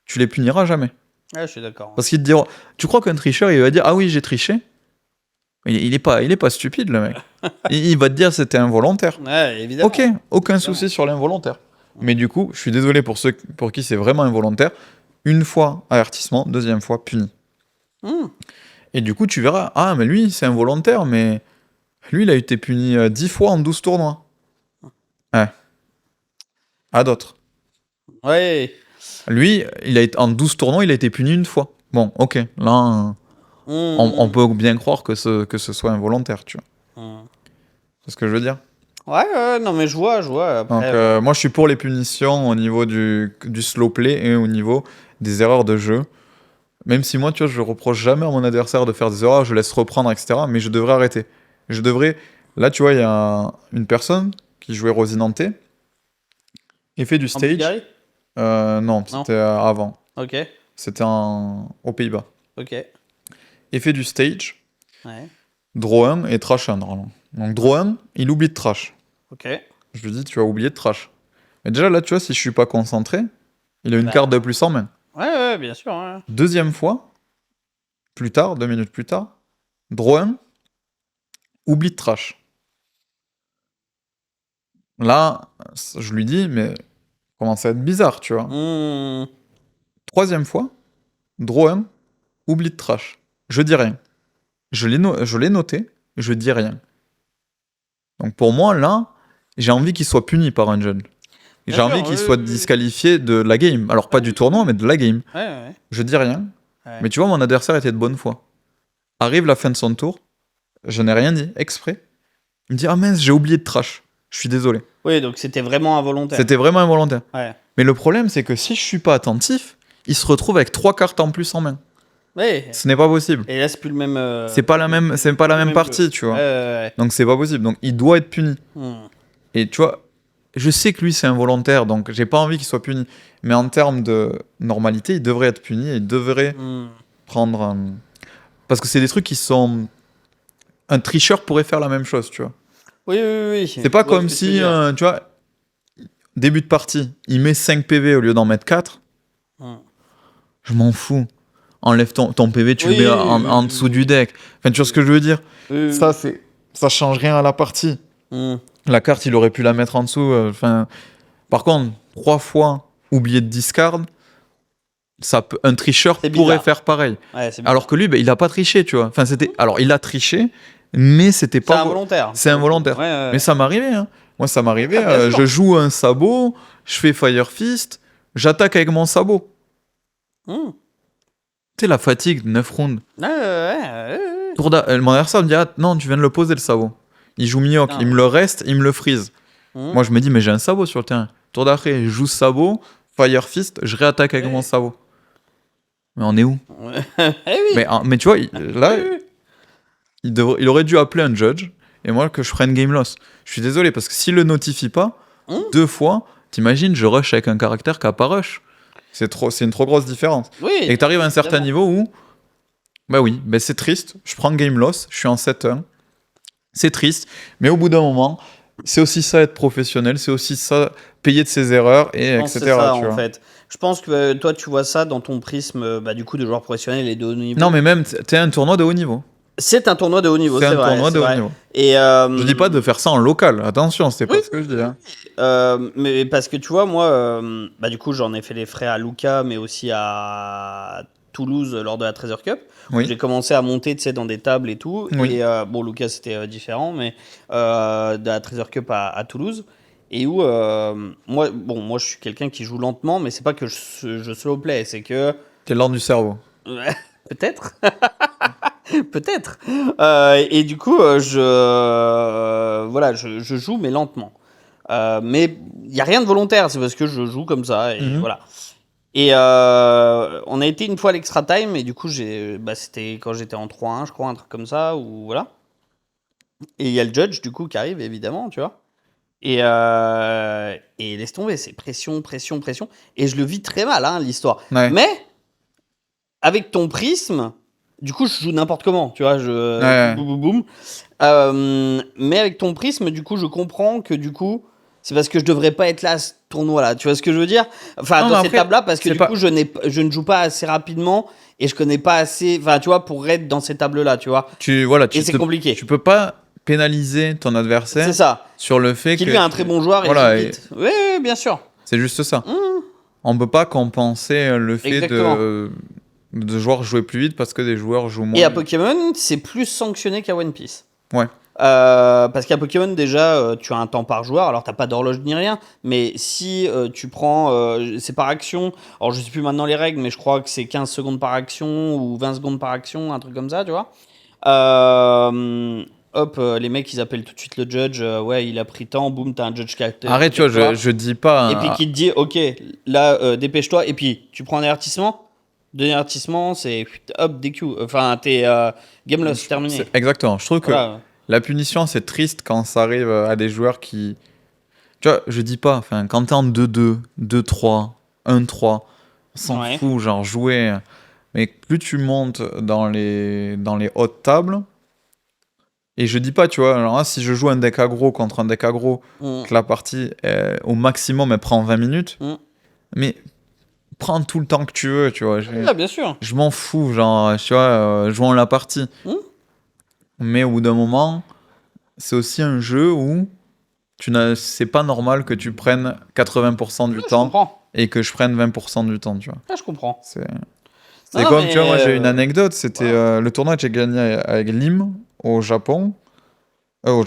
tu les puniras jamais. Ouais, je suis d'accord. Parce qu'ils te diront, tu crois qu'un tricheur, il va dire, ah oui, j'ai triché? Il est pas stupide, le mec. Il va te dire c'était involontaire. Ouais, évidemment. Ok, aucun souci sur l'involontaire. Mais du coup, je suis désolé pour ceux pour qui c'est vraiment involontaire. Une fois avertissement, deuxième fois puni. Et du coup, tu verras, ah, mais lui, c'est involontaire, mais lui, il a été puni 10 fois en 12 tournois. Ouais. À d'autres. Ouais. Lui, en 12 tournois, il a été puni une fois. Bon, ok, là, on peut bien croire que ce soit involontaire, tu vois. C'est ce que je veux dire. Ouais, non, mais je vois. Après, Donc, moi, je suis pour les punitions au niveau du slow play et au niveau des erreurs de jeu. Même si moi, tu vois, je reproche jamais à mon adversaire de faire des erreurs, je laisse reprendre, etc. Mais je devrais arrêter. Je devrais... Là, tu vois, il y a une personne qui jouait Rosinante et fait du en stage. Bulgarie. Non, c'était avant. Ok. C'était aux Pays-Bas. Ok. Et fait du stage. Ouais. Draw 1 et trash 1, normalement. Donc, draw 1, il oublie de trash. Ok. Je lui dis, tu as oublié de trash. Mais déjà, là, tu vois, si je suis pas concentré, il a une carte de plus en main. Ouais, bien sûr. Ouais. Deuxième fois, plus tard, 2 minutes plus tard, draw 1, oublie de trash. Là, je lui dis, mais commence à être bizarre, tu vois. Troisième fois, draw 1, oublie de trash. Je dis rien. Je l'ai noté, je dis rien. Donc pour moi, là, j'ai envie qu'il soit puni par un jeune. J'ai envie qu'il soit disqualifié de la game. Alors pas du tournoi, mais de la game. Ouais. Je dis rien. Mais tu vois, mon adversaire était de bonne foi. Arrive la fin de son tour, je n'ai rien dit, exprès. Il me dit, ah mince, j'ai oublié de trash. Je suis désolé. Oui, donc c'était vraiment involontaire. C'était vraiment involontaire. Ouais. Mais le problème, c'est que si je suis pas attentif, il se retrouve avec 3 cartes en plus en main. Ouais. Ce n'est pas possible. Et là, c'est plus le même. C'est pas la même partie, tu vois. Donc c'est pas possible. Donc il doit être puni. Et tu vois, je sais que lui c'est involontaire, donc j'ai pas envie qu'il soit puni. Mais en termes de normalité, il devrait être puni et il devrait prendre un... Parce que c'est des trucs qui sont... Un tricheur pourrait faire la même chose, tu vois. Oui. C'est pas comme si, tu vois, début de partie, il met 5 PV au lieu d'en mettre 4, je m'en fous. Enlève ton PV, tu le mets en dessous du deck. Enfin, tu vois ce que je veux dire? Ça change rien à la partie. La carte, il aurait pu la mettre en dessous. Par contre, 3 fois oublié de discard, un tricheur pourrait faire pareil. Ouais, alors que lui, il a pas triché, tu vois. Enfin, alors, il a triché, mais c'était pas... C'est involontaire. C'est involontaire. Ouais. Mais ça m'arrivait. Hein. Moi, ça m'arrivait. Je joue un sabot, je fais Fire Fist, j'attaque avec mon sabot. Tu sais, la fatigue, 9 rounds. Mon adversaire me dit, non, tu viens de le poser, le sabot. Il joue Mihawk, il me le reste, il me le freeze. Moi, je me dis, mais j'ai un sabot sur le terrain. Tour d'après, je joue sabot, Fire Fist, je réattaque avec mon sabot. Mais on est où? Mais tu vois, là, il aurait dû appeler un judge, et moi, que je prenne game loss. Je suis désolé, parce que s'il le notifie pas, 2 fois, t'imagines, je rush avec un caractère qui a pas rush. C'est une trop grosse différence. Et que t'arrives à un certain niveau où, c'est triste, je prends game loss, je suis en 7-1, c'est triste, mais au bout d'un moment, c'est aussi ça être professionnel, c'est aussi ça payer de ses erreurs, etc. C'est ça, en fait. Je pense que toi, tu vois ça dans ton prisme du coup, de joueur professionnel et de haut niveau. Non, mais même, t'es un tournoi de haut niveau. C'est un tournoi de haut niveau, c'est vrai. C'est un tournoi de haut niveau. Et je dis pas de faire ça en local, attention, c'est pas ce que je dis. Hein. Mais parce que tu vois, moi, du coup, j'en ai fait les frais à Lucca, mais aussi à Toulouse lors de la Treasure Cup. J'ai commencé à monter, tu sais, dans des tables et tout. Et Lucca, c'était différent, mais de la Treasure Cup à Toulouse. Et où, moi, je suis quelqu'un qui joue lentement, mais c'est pas que je slow play, c'est que... T'es lent du cerveau. Peut-être. Peut-être. Et du coup, je joue, mais lentement. Mais il n'y a rien de volontaire, c'est parce que je joue comme ça. Et voilà. Et on a été une fois à l'extra time, et du coup, c'était quand j'étais en 3-1, je crois, un truc comme ça, ou voilà. Et il y a le judge, du coup, qui arrive, évidemment, tu vois. Et laisse tomber, c'est pression. Et je le vis très mal, hein, l'histoire. Ouais. Mais, avec ton prisme... Du coup, je joue n'importe comment, tu vois, boum. Mais avec ton prisme, du coup, je comprends que du coup, c'est parce que je devrais pas être là à ce tournoi-là. Tu vois ce que je veux dire? Enfin, dans cette table-là, parce que du coup, je ne joue pas assez rapidement et je connais pas assez, enfin, tu vois, pour être dans ces tables-là, tu vois. Et c'est compliqué. Tu peux pas pénaliser ton adversaire. C'est ça. Sur le fait qu'il lui est un très bon joueur et vite. Oui, bien sûr. C'est juste ça. On peut pas compenser le fait de joueurs jouer plus vite parce que des joueurs jouent moins. Et à Pokémon, c'est plus sanctionné qu'à One Piece. Ouais. Parce qu'à Pokémon, déjà, tu as un temps par joueur. Alors, t'as pas d'horloge ni rien. Mais si tu prends... c'est par action. Alors, je sais plus maintenant les règles, mais je crois que c'est 15 secondes par action ou 20 secondes par action, un truc comme ça, tu vois. Les mecs, ils appellent tout de suite le judge. Il a pris tant, boum, t'as un judge qui a... Arrête, tu vois, je dis pas... Et puis qui te dit, ok, là, dépêche-toi. Et puis, tu prends un avertissement. Dernier avertissement, c'est hop, DQ. Enfin, t'es game loss, terminé. Exactement. Je trouve que la punition, c'est triste quand ça arrive à des joueurs qui... Tu vois, je dis pas, quand t'es en 2-2, 2-3, 1-3, on s'en fout, genre jouer. Mais plus tu montes dans les hautes tables, et je dis pas, tu vois, alors là, si je joue un deck aggro contre un deck aggro, que la partie, au maximum, elle prend 20 minutes, mais... prends tout le temps que tu veux, tu vois. Bien sûr. Je m'en fous, genre, tu vois, jouons la partie. Mais au bout d'un moment, c'est aussi un jeu où c'est pas normal que tu prennes 80% du temps et que je prenne 20% du temps, tu vois. Je comprends. C'est comme, tu vois, moi j'ai une anecdote, c'était le tournoi que j'ai gagné avec Lim au Japon. Que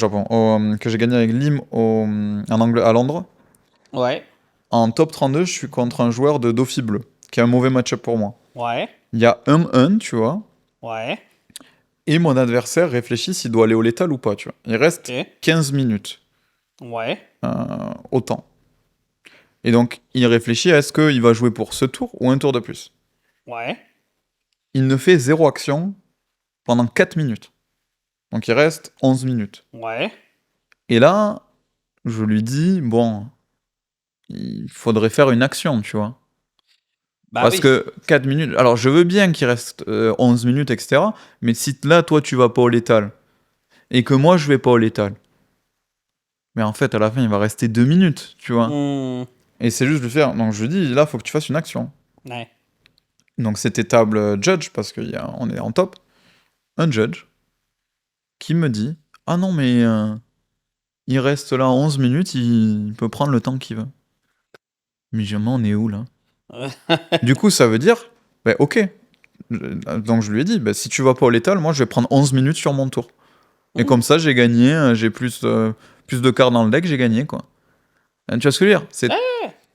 j'ai gagné avec Lim à Londres. Ouais. En top 32, je suis contre un joueur de Dofi bleu, qui est un mauvais match-up pour moi. Ouais. Il y a 1-1, tu vois. Ouais. Et mon adversaire réfléchit s'il doit aller au létal ou pas, tu vois. Il reste 15 minutes. Ouais. Au temps. Et donc, il réfléchit à est-ce qu'il va jouer pour ce tour ou un tour de plus. Ouais. Il ne fait 0 action pendant 4 minutes. Donc, il reste 11 minutes. Ouais. Et là, je lui dis, bon... il faudrait faire une action, tu vois. Parce que 4 minutes... Alors, je veux bien qu'il reste 11 minutes, etc. Mais si là, toi, tu vas pas au létal, et que moi, je vais pas au létal, Mais en fait, à la fin, il va rester 2 minutes, tu vois. Hmm. Et c'est juste de faire. Donc, je dis, là, faut que tu fasses une action. Ouais. Donc, c'était table judge, parce qu'on est en top. Un judge qui me dit, ah non, mais il reste là 11 minutes, il peut prendre le temps qu'il veut. Mais jamais, on est où, là? Du coup, ça veut dire, bah, ok. Donc, je lui ai dit, bah, si tu vas pas au létal, moi, je vais prendre 11 minutes sur mon tour. Et comme ça, j'ai gagné, j'ai plus de cartes dans le deck, j'ai gagné, quoi. Tu vois ce que je veux dire?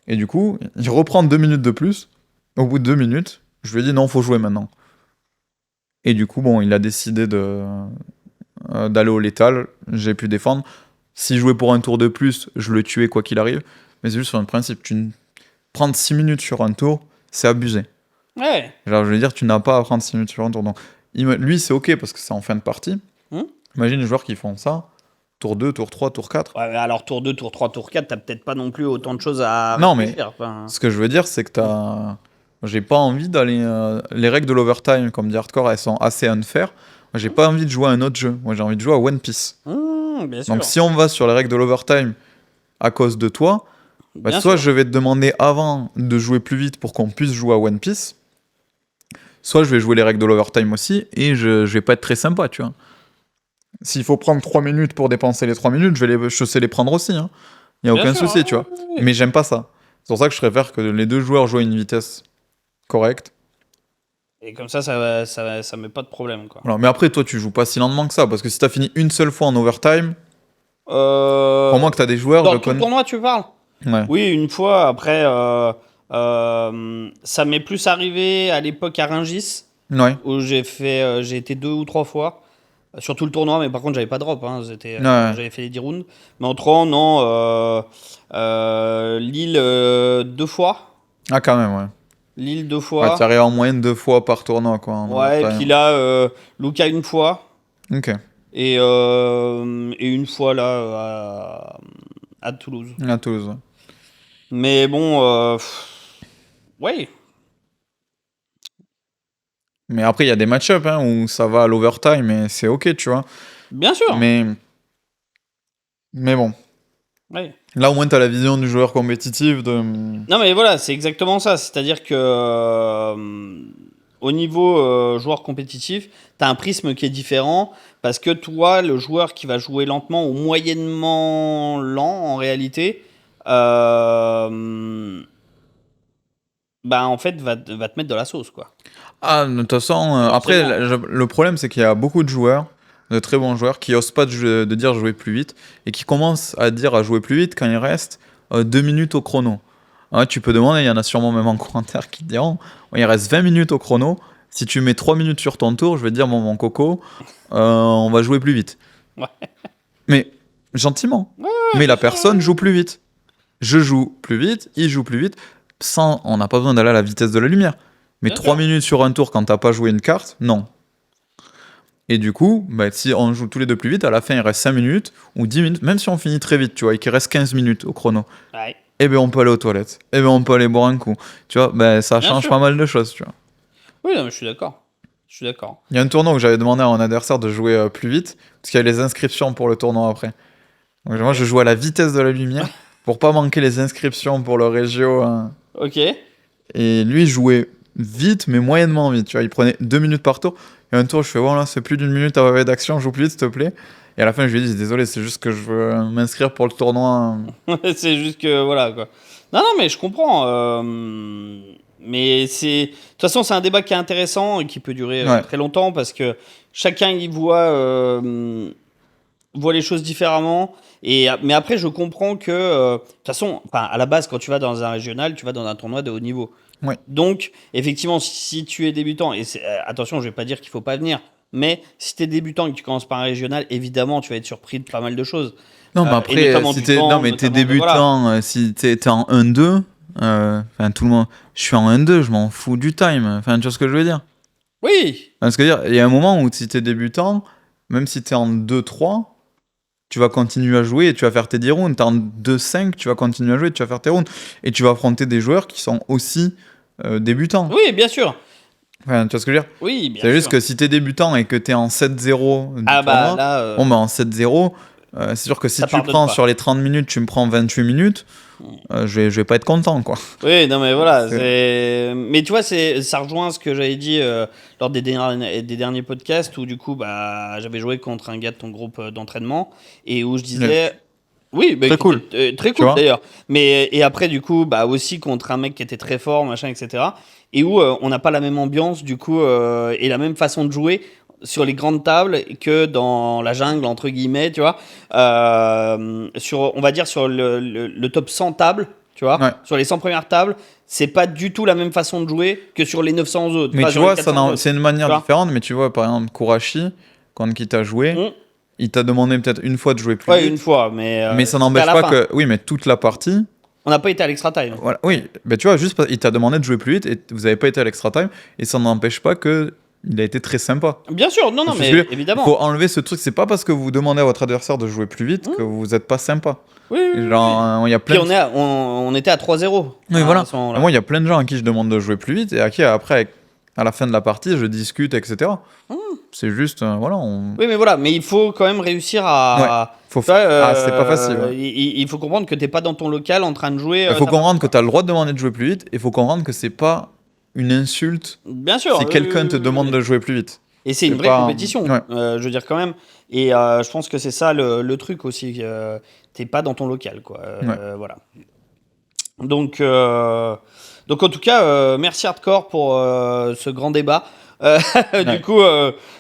Et du coup, il reprend 2 minutes de plus. Au bout de 2 minutes, je lui ai dit non, faut jouer maintenant. Et du coup, bon, il a décidé d'aller au létal. J'ai pu défendre. S'il jouait pour un tour de plus, je le tuais quoi qu'il arrive. Mais c'est juste sur un principe. Prendre 6 minutes sur un tour, c'est abusé. Ouais. Genre, je veux dire, tu n'as pas à prendre 6 minutes sur un tour. Donc, lui, c'est ok parce que c'est en fin de partie. Imagine les joueurs qui font ça. Tour 2, tour 3, tour 4. Ouais, mais alors tour 2, tour 3, tour 4, t'as peut-être pas non plus autant de choses à Non, mais réfléchir. Enfin, ce que je veux dire, c'est que j'ai pas envie d'aller. Les règles de l'overtime, comme dit Hardcore, elles sont assez unfair. Moi, j'ai pas envie de jouer à un autre jeu. Moi, j'ai envie de jouer à One Piece. bien sûr. Donc, si on va sur les règles de l'overtime à cause de toi, bah, Bien soit sûr. je vais te demander avant de jouer plus vite pour qu'on puisse jouer à One Piece, soit je vais jouer les règles de l'overtime aussi et je vais pas être très sympa, tu vois. S'il faut prendre 3 minutes pour dépenser les 3 minutes, je sais les prendre aussi. Hein. Il n'y a Bien aucun sûr, souci, ouais, tu vois. ouais, ouais. Mais j'aime pas ça. C'est pour ça que je préfère que les deux joueurs jouent à une vitesse correcte. Et comme ça met pas de problème, quoi. Voilà. Mais après, toi, tu joues pas si lentement que ça, parce que si t'as fini une seule fois en overtime, crois-moi que t'as des joueurs, Dans je tout le connais. tournoi, tu parles? Ouais. Oui, une fois. Après, ça m'est plus arrivé à l'époque à Rungis, Ouais. où j'ai été 2 ou 3 fois. Sur tout le tournoi, mais par contre, j'avais pas de drop. Hein, Ouais. j'avais fait les 10 rounds. Mais autrement, non. Lille 2 fois. Ah, quand même, ouais. Lille 2 Ouais, tu fois. arrives en moyenne 2 fois par tournoi, quoi, en Ouais, et puis overtime. là, Luca une fois. Ok. Et une fois là à Toulouse. À Toulouse. Ouais. Mais bon, ouais, Mais après, il y a des match-ups hein, où ça va à l'overtime et c'est ok, tu vois. bien sûr. Mais bon. Ouais. Là, au moins, t'as la vision du joueur compétitif de. Non, mais voilà, c'est exactement ça. C'est-à-dire que au niveau joueur compétitif, t'as un prisme qui est différent parce que toi, le joueur qui va jouer lentement ou moyennement lent en réalité, bah en fait va te mettre de la sauce, quoi. Ah, de toute façon, après, le problème, c'est qu'il y a beaucoup de joueurs, de très bons joueurs, qui osent pas de dire jouer plus vite et qui commencent à dire à jouer plus vite quand il reste 2 minutes au chrono. Ouais, tu peux demander, il y en a sûrement même en commentaire qui diront il reste 20 minutes au chrono. Si tu mets 3 minutes sur ton tour, je vais te dire mon coco, on va jouer plus vite. Ouais. Mais gentiment. Mais la personne joue plus vite. Je joue plus vite, il joue plus vite. On n'a pas besoin d'aller à la vitesse de la lumière. Mais Bien 3 sûr. minutes sur un tour quand t'as pas joué une carte, non. Et du coup, bah, si on joue tous les deux plus vite, à la fin il reste 5 minutes ou 10 minutes, même si on finit très vite, tu vois, et qu'il reste 15 minutes au chrono, Ouais. eh ben on peut aller aux toilettes, eh ben on peut aller boire un coup. Tu vois, ben ça Bien change sûr. pas mal de choses, tu vois. Oui, non, mais je suis d'accord. Je suis d'accord. Il y a un tournoi où j'avais demandé à mon adversaire de jouer plus vite, parce qu'il y a les inscriptions pour le tournoi après. Donc moi je joue à la vitesse de la lumière, pour pas manquer les inscriptions pour le Régio. Hein. Ok. Et lui jouait vite, mais moyennement vite. Tu vois, il prenait 2 minutes par tour. Et un tour, je fais bon là, c'est plus d'une minute à wave d'action, joue plus vite, s'il te plaît. Et à la fin, je lui ai dit désolé, c'est juste que je veux m'inscrire pour le tournoi. C'est juste que voilà, quoi. Non, non, mais je comprends. Mais c'est de toute façon, c'est un débat qui est intéressant et qui peut durer Ouais. très longtemps parce que chacun y voit les choses différemment. Mais après, je comprends que de toute façon, enfin, à la base, quand tu vas dans un régional, tu vas dans un tournoi de haut niveau. Ouais. Donc, effectivement, si tu es débutant, et attention, je vais pas dire qu'il faut pas venir, mais si tu es débutant et que tu commences par un régional, évidemment, tu vas être surpris de pas mal de choses. Non, mais Et après, notamment si du t'es temps, non, mais t'es notamment de- voilà. débutant, si t'es en 1-2, enfin tout le monde, je suis en 1-2, je m'en fous du time. Enfin, tu vois ce que je veux dire? Oui, Parce que dire, il y a un moment où si t'es débutant, même si t'es en 2-3, tu vas continuer à jouer et tu vas faire tes 10 rounds. T'es en 2-5, tu vas continuer à jouer et tu vas faire tes rounds. Et tu vas affronter des joueurs qui sont aussi débutants. oui, bien sûr. Enfin, tu vois ce que je veux dire? Oui, bien C'est sûr. juste que si t'es débutant et que t'es en 7-0 du Ah bah tournoi, là, bon bah en 7-0, c'est sûr que si Ça tu pardonne prends pas. sur les 30 minutes, tu me prends 28 minutes, je vais pas être content, quoi. Oui, non, mais voilà. C'est- Mais tu vois, ça rejoint ce que j'avais dit lors des derniers podcasts où, du coup, bah, j'avais joué contre un gars de ton groupe d'entraînement et où je disais. Oui, bah, Très qui cool, était, très tu cool vois. d'ailleurs. Et après, du coup, bah, aussi contre un mec qui était très fort, machin, etc. Et où on n'a pas la même ambiance, du coup, et la même façon de jouer sur les grandes tables que dans la jungle, entre guillemets, tu vois. On va dire sur le top 100 tables, tu vois. Ouais. Sur les 100 premières tables, c'est pas du tout la même façon de jouer que sur les 900 autres. Mais Enfin, tu sur les vois, 400 autres. c'est une Tu manière vois. différente, mais tu vois, par exemple, Kurashi, quand il t'a joué, Mm. il t'a demandé peut-être une fois de jouer plus Ouais, une vite, fois, mais mais ça c'était à n'empêche la pas fin. que... Oui, mais toute la partie... On n'a pas été à l'extra time. Voilà, oui, ben tu vois, juste parce il t'a demandé de jouer plus vite et vous avez pas été à l'extra time et ça n'empêche pas que il a été très sympa. Bien sûr, non, non, Tu vois ce que je veux mais dire. Il faut évidemment. enlever ce truc, c'est pas parce que vous demandez à votre adversaire de jouer plus vite que Mm. vous êtes pas sympa. Oui, oui, oui, oui. Genre, il y a Puis plein de... on était à 3-0 Oui, à voilà. ce Et moment-là. moi, il y a plein de gens à qui je demande de jouer plus vite et à qui après, à la fin de la partie, je discute, etc. Mm. C'est juste, voilà, on... Oui, mais voilà, mais il faut quand même réussir Ouais, à. faut... Tu vois, Ah, c'est pas facile, ouais. il faut comprendre que t'es pas dans ton local en train de jouer Il faut ta partie, comprendre que quoi. tu as le droit de demander de jouer plus vite et il faut comprendre que c'est pas une insulte Bien sûr. si quelqu'un te demande de jouer plus vite. Et c'est une vraie Pas... compétition, Ouais, je veux dire quand même. Et je pense que c'est ça le truc aussi. T'es pas dans ton local, quoi. ouais. Voilà. Donc en tout cas, merci Hardcore pour ce grand débat. Euh, du Ouais. coup,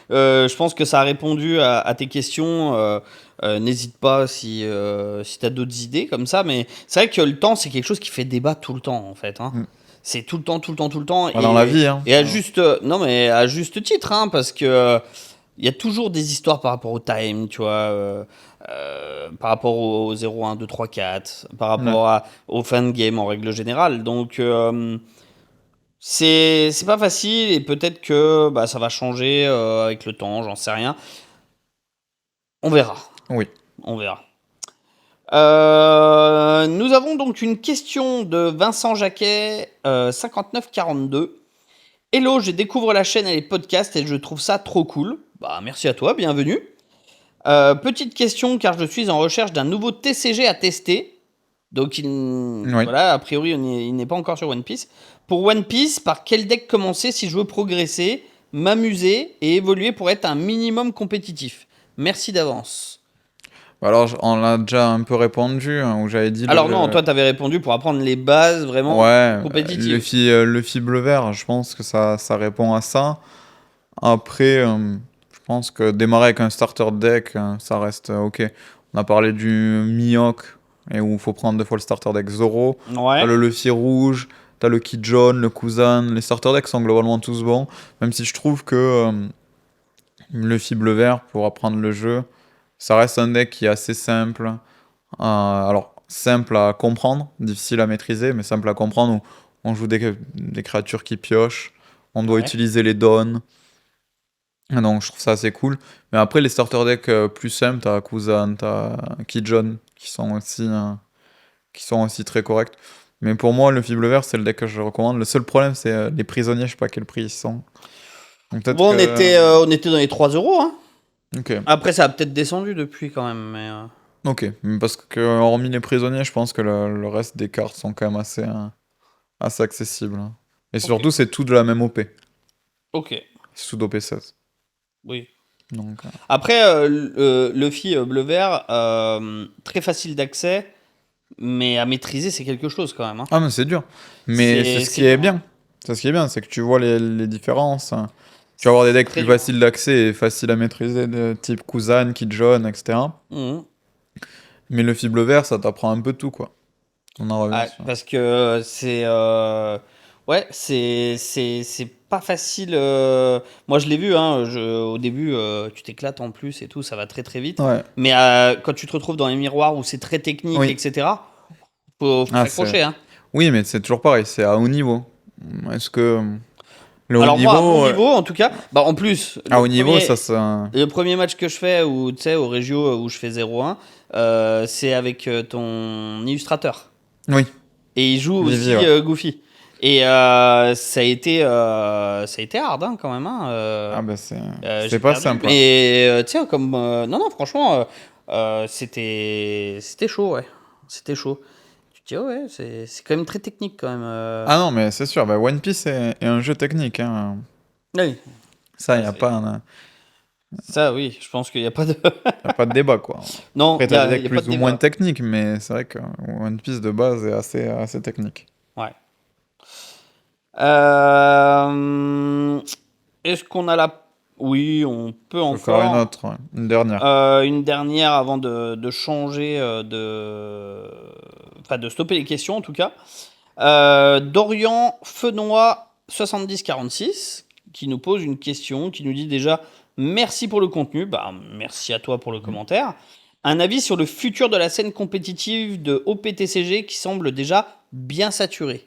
je pense que ça a répondu à tes questions. N'hésite pas si tu as d'autres idées comme ça. Mais c'est vrai que le temps, c'est quelque chose qui fait débat tout le temps, en fait. Hein. Mm. C'est tout le temps, tout le temps, tout le temps. Bah, dans la vie, hein. Et à juste, non, mais à juste titre, hein, parce que il y a toujours des histoires par rapport au time, tu vois. Par rapport au 0, 1, 2, 3, 4, par Ouais. rapport au fan game en règle générale. Donc, c'est pas facile et peut-être que bah, ça va changer avec le temps, j'en sais rien. On verra. Oui. On verra. Nous avons donc une question de Vincent Jacquet, 5942. Hello, je découvre la chaîne et les podcasts et je trouve ça trop cool. Bah, merci à toi, bienvenue. Petite question, car je suis en recherche d'un nouveau TCG à tester. Donc, Oui. voilà, a priori, il n'est pas encore sur One Piece. Pour One Piece, par quel deck commencer si je veux progresser, m'amuser et évoluer pour être un minimum compétitif? Merci d'avance. Alors, on l'a déjà un peu répondu, hein, où j'avais dit Alors non, toi, t'avais répondu pour apprendre les bases vraiment Ouais, compétitives. le bleu vert, je pense que ça répond à ça. Après, je pense que démarrer avec un starter deck, ça reste ok. On a parlé du Mihawk, et où il faut prendre 2 fois le starter deck Zoro. T'as Ouais. le Luffy rouge, t'as le Kid Jaune, le Kuzan. Les starter decks sont globalement tous bons, même si je trouve que Luffy bleu vert, pour apprendre le jeu, ça reste un deck qui est assez simple. Alors, simple à comprendre, difficile à maîtriser, mais simple à comprendre, où on joue des créatures qui piochent, on doit Ouais. utiliser les dons. Donc, je trouve ça assez cool. Mais après, les starter decks plus simples, t'as Kuzan, t'as Kijun, qui sont aussi très corrects. Mais pour moi, le fibre vert, c'est le deck que je recommande. Le seul problème, c'est les prisonniers, je sais pas quel prix ils sont. Donc, peut-être Bon, que... on était dans les 3 euros. Hein. Ok. Après, ça a peut-être descendu depuis quand même. Mais, Ok. Parce que, hormis les prisonniers, je pense que le reste des cartes sont quand même assez accessibles, hein. Et Ok. surtout, c'est tout de la même OP. Ok. C'est sous d'OP 16. Oui. Donc, Après, Luffy bleu-vert, très facile d'accès, mais à maîtriser, c'est quelque chose quand même. Hein. Ah, mais c'est dur. Mais c'est ce qui est dur, hein. bien. C'est ce qui est bien, c'est que tu vois les différences, hein. Tu vas avoir des decks Très plus dur. faciles d'accès et faciles à maîtriser, de type Kuzan, Kijun, etc. Mhm. Mais le fibre vert, ça t'apprend un peu tout, quoi. On en revient Ouais, sur... parce que c'est ouais, c'est pas facile. Moi, je l'ai vu. Hein, au début, tu t'éclates en plus et tout, ça va très très vite. Ouais. Mais quand tu te retrouves dans les miroirs où c'est très technique, Oui. etc., faut Ah, s'accrocher. Hein. Oui, mais c'est toujours pareil, c'est à haut niveau. Est-ce que le haut Alors moi, à mon niveau... niveau, en tout cas, bah en plus, À haut niveau, ça... le premier match que je fais, où tu sais, au Régio, où je fais 0-1, c'est avec ton illustrateur. Oui, Et il joue Vivi, aussi ouais. Goofy. Et ça a été hard hein, quand même. Hein, Ah bah j'ai c'est pas perdu. simple, hein. Mais tu sais, comme. Non, non, franchement, C'était chaud, ouais. C'était chaud. Tu te dis, ouais, c'est quand même très technique quand même. Ah non, mais c'est sûr, One Piece est un jeu technique. Hein. Oui, Ça, il ça, n'y a, c'est- pas un- ça, oui, je pense qu'il n'y a pas de. y a pas de débat, quoi. Non, Après, il n'y t'as des a, decks y a pas de plus ou moins débat. techniques, mais c'est vrai que One Piece de base est assez technique. Ouais. Est-ce qu'on a la. Oui, on peut On peut faire une encore. autre, ouais. Une dernière. Une dernière avant de changer Enfin, de stopper les questions en tout cas. Dorian Fenois 7046 qui nous pose une question, qui nous dit déjà merci pour le contenu, bah merci à toi pour le commentaire. Un avis sur le futur de la scène compétitive de OPTCG qui semble déjà bien saturée.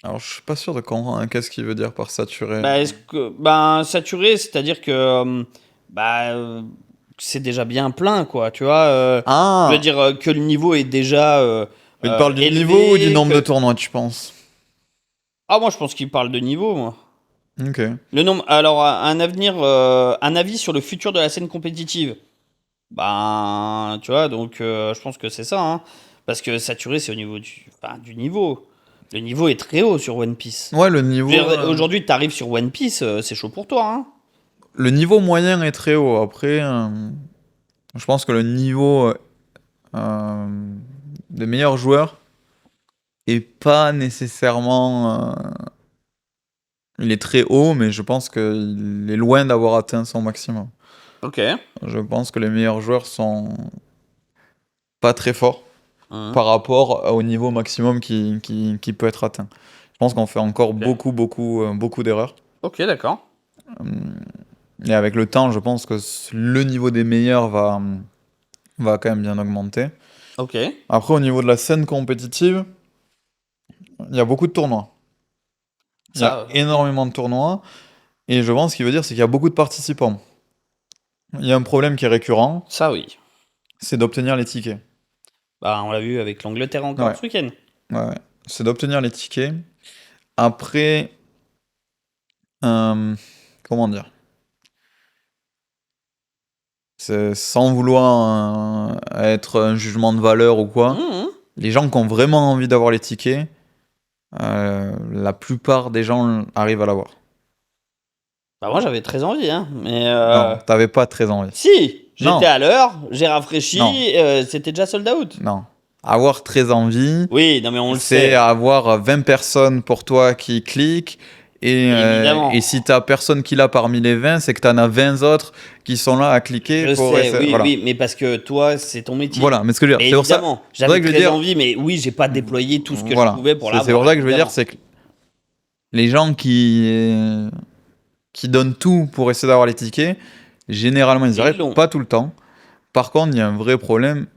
Alors, je suis pas sûr de comprendre qu'est-ce qu'il veut dire par saturé. Bah, est-ce que ben saturé, c'est-à-dire que bah c'est déjà bien plein quoi, tu vois. Je veux Ah! dire que le niveau est déjà Il parle du élevé, niveau ou du nombre de que... tournois, tu penses? Ah moi je pense qu'il parle de niveau moi. Ok. Le nombre. Alors, un avis sur le futur de la scène compétitive. Ben, tu vois, donc je pense que c'est ça. Hein. Parce que saturé, c'est au niveau du niveau. Le niveau est très haut sur One Piece. Ouais, le Je niveau, veux dire, aujourd'hui, tu arrives sur One Piece, c'est chaud pour toi. Hein. le niveau moyen est très haut. Après, je pense que le niveau des meilleurs joueurs est pas nécessairement. Il est très haut, mais je pense qu'il est loin d'avoir atteint son maximum. Ok. Je pense que les meilleurs joueurs sont pas très forts Hum, par rapport au niveau maximum qui peut être atteint. Je pense qu'on fait encore Ok. beaucoup d'erreurs. Ok, d'accord. Et avec le temps, je pense que le niveau des meilleurs va quand même bien augmenter. Ok. Après, au niveau de la scène compétitive, il y a beaucoup de tournois. Il y a Ça, énormément de tournois. Et je pense qu'il veut dire, c'est qu'il y a beaucoup de participants. Il y a un problème qui est récurrent, ça oui. c'est d'obtenir les tickets. Bah, on l'a vu avec l'Angleterre encore Ouais, ce week-end. ouais. C'est d'obtenir les tickets. Après, comment dire? C'est sans vouloir être un jugement de valeur ou quoi. Hum. Les gens qui ont vraiment envie d'avoir les tickets, la plupart des gens arrivent à l'avoir. Bah, moi, j'avais très envie, hein. Mais. Non, t'avais pas très envie. Si, j'étais Non, à l'heure, j'ai rafraîchi, non, c'était déjà sold out. non. Avoir très envie, Oui, non mais on le c'est sait, avoir 20 personnes pour toi qui cliquent. évidemment. Et si t'as personne qui l'a parmi les 20, c'est que t'en as 20 autres qui sont là à cliquer Je pour sais, essayer. oui, Voilà. oui, mais parce que toi, c'est ton métier. Voilà, mais ce que je veux dire, Mais c'est pour ça. évidemment, C'est vrai j'avais que je veux très dire, envie, mais oui, j'ai pas déployé tout ce que voilà. je pouvais pour C'est l'avoir. pour ça que je veux dire, évidemment. c'est que les gens qui donnent tout pour essayer d'avoir les tickets, généralement ils y Et ils arrivent, l'ont. pas tout le temps. Par contre, il y a un vrai problème,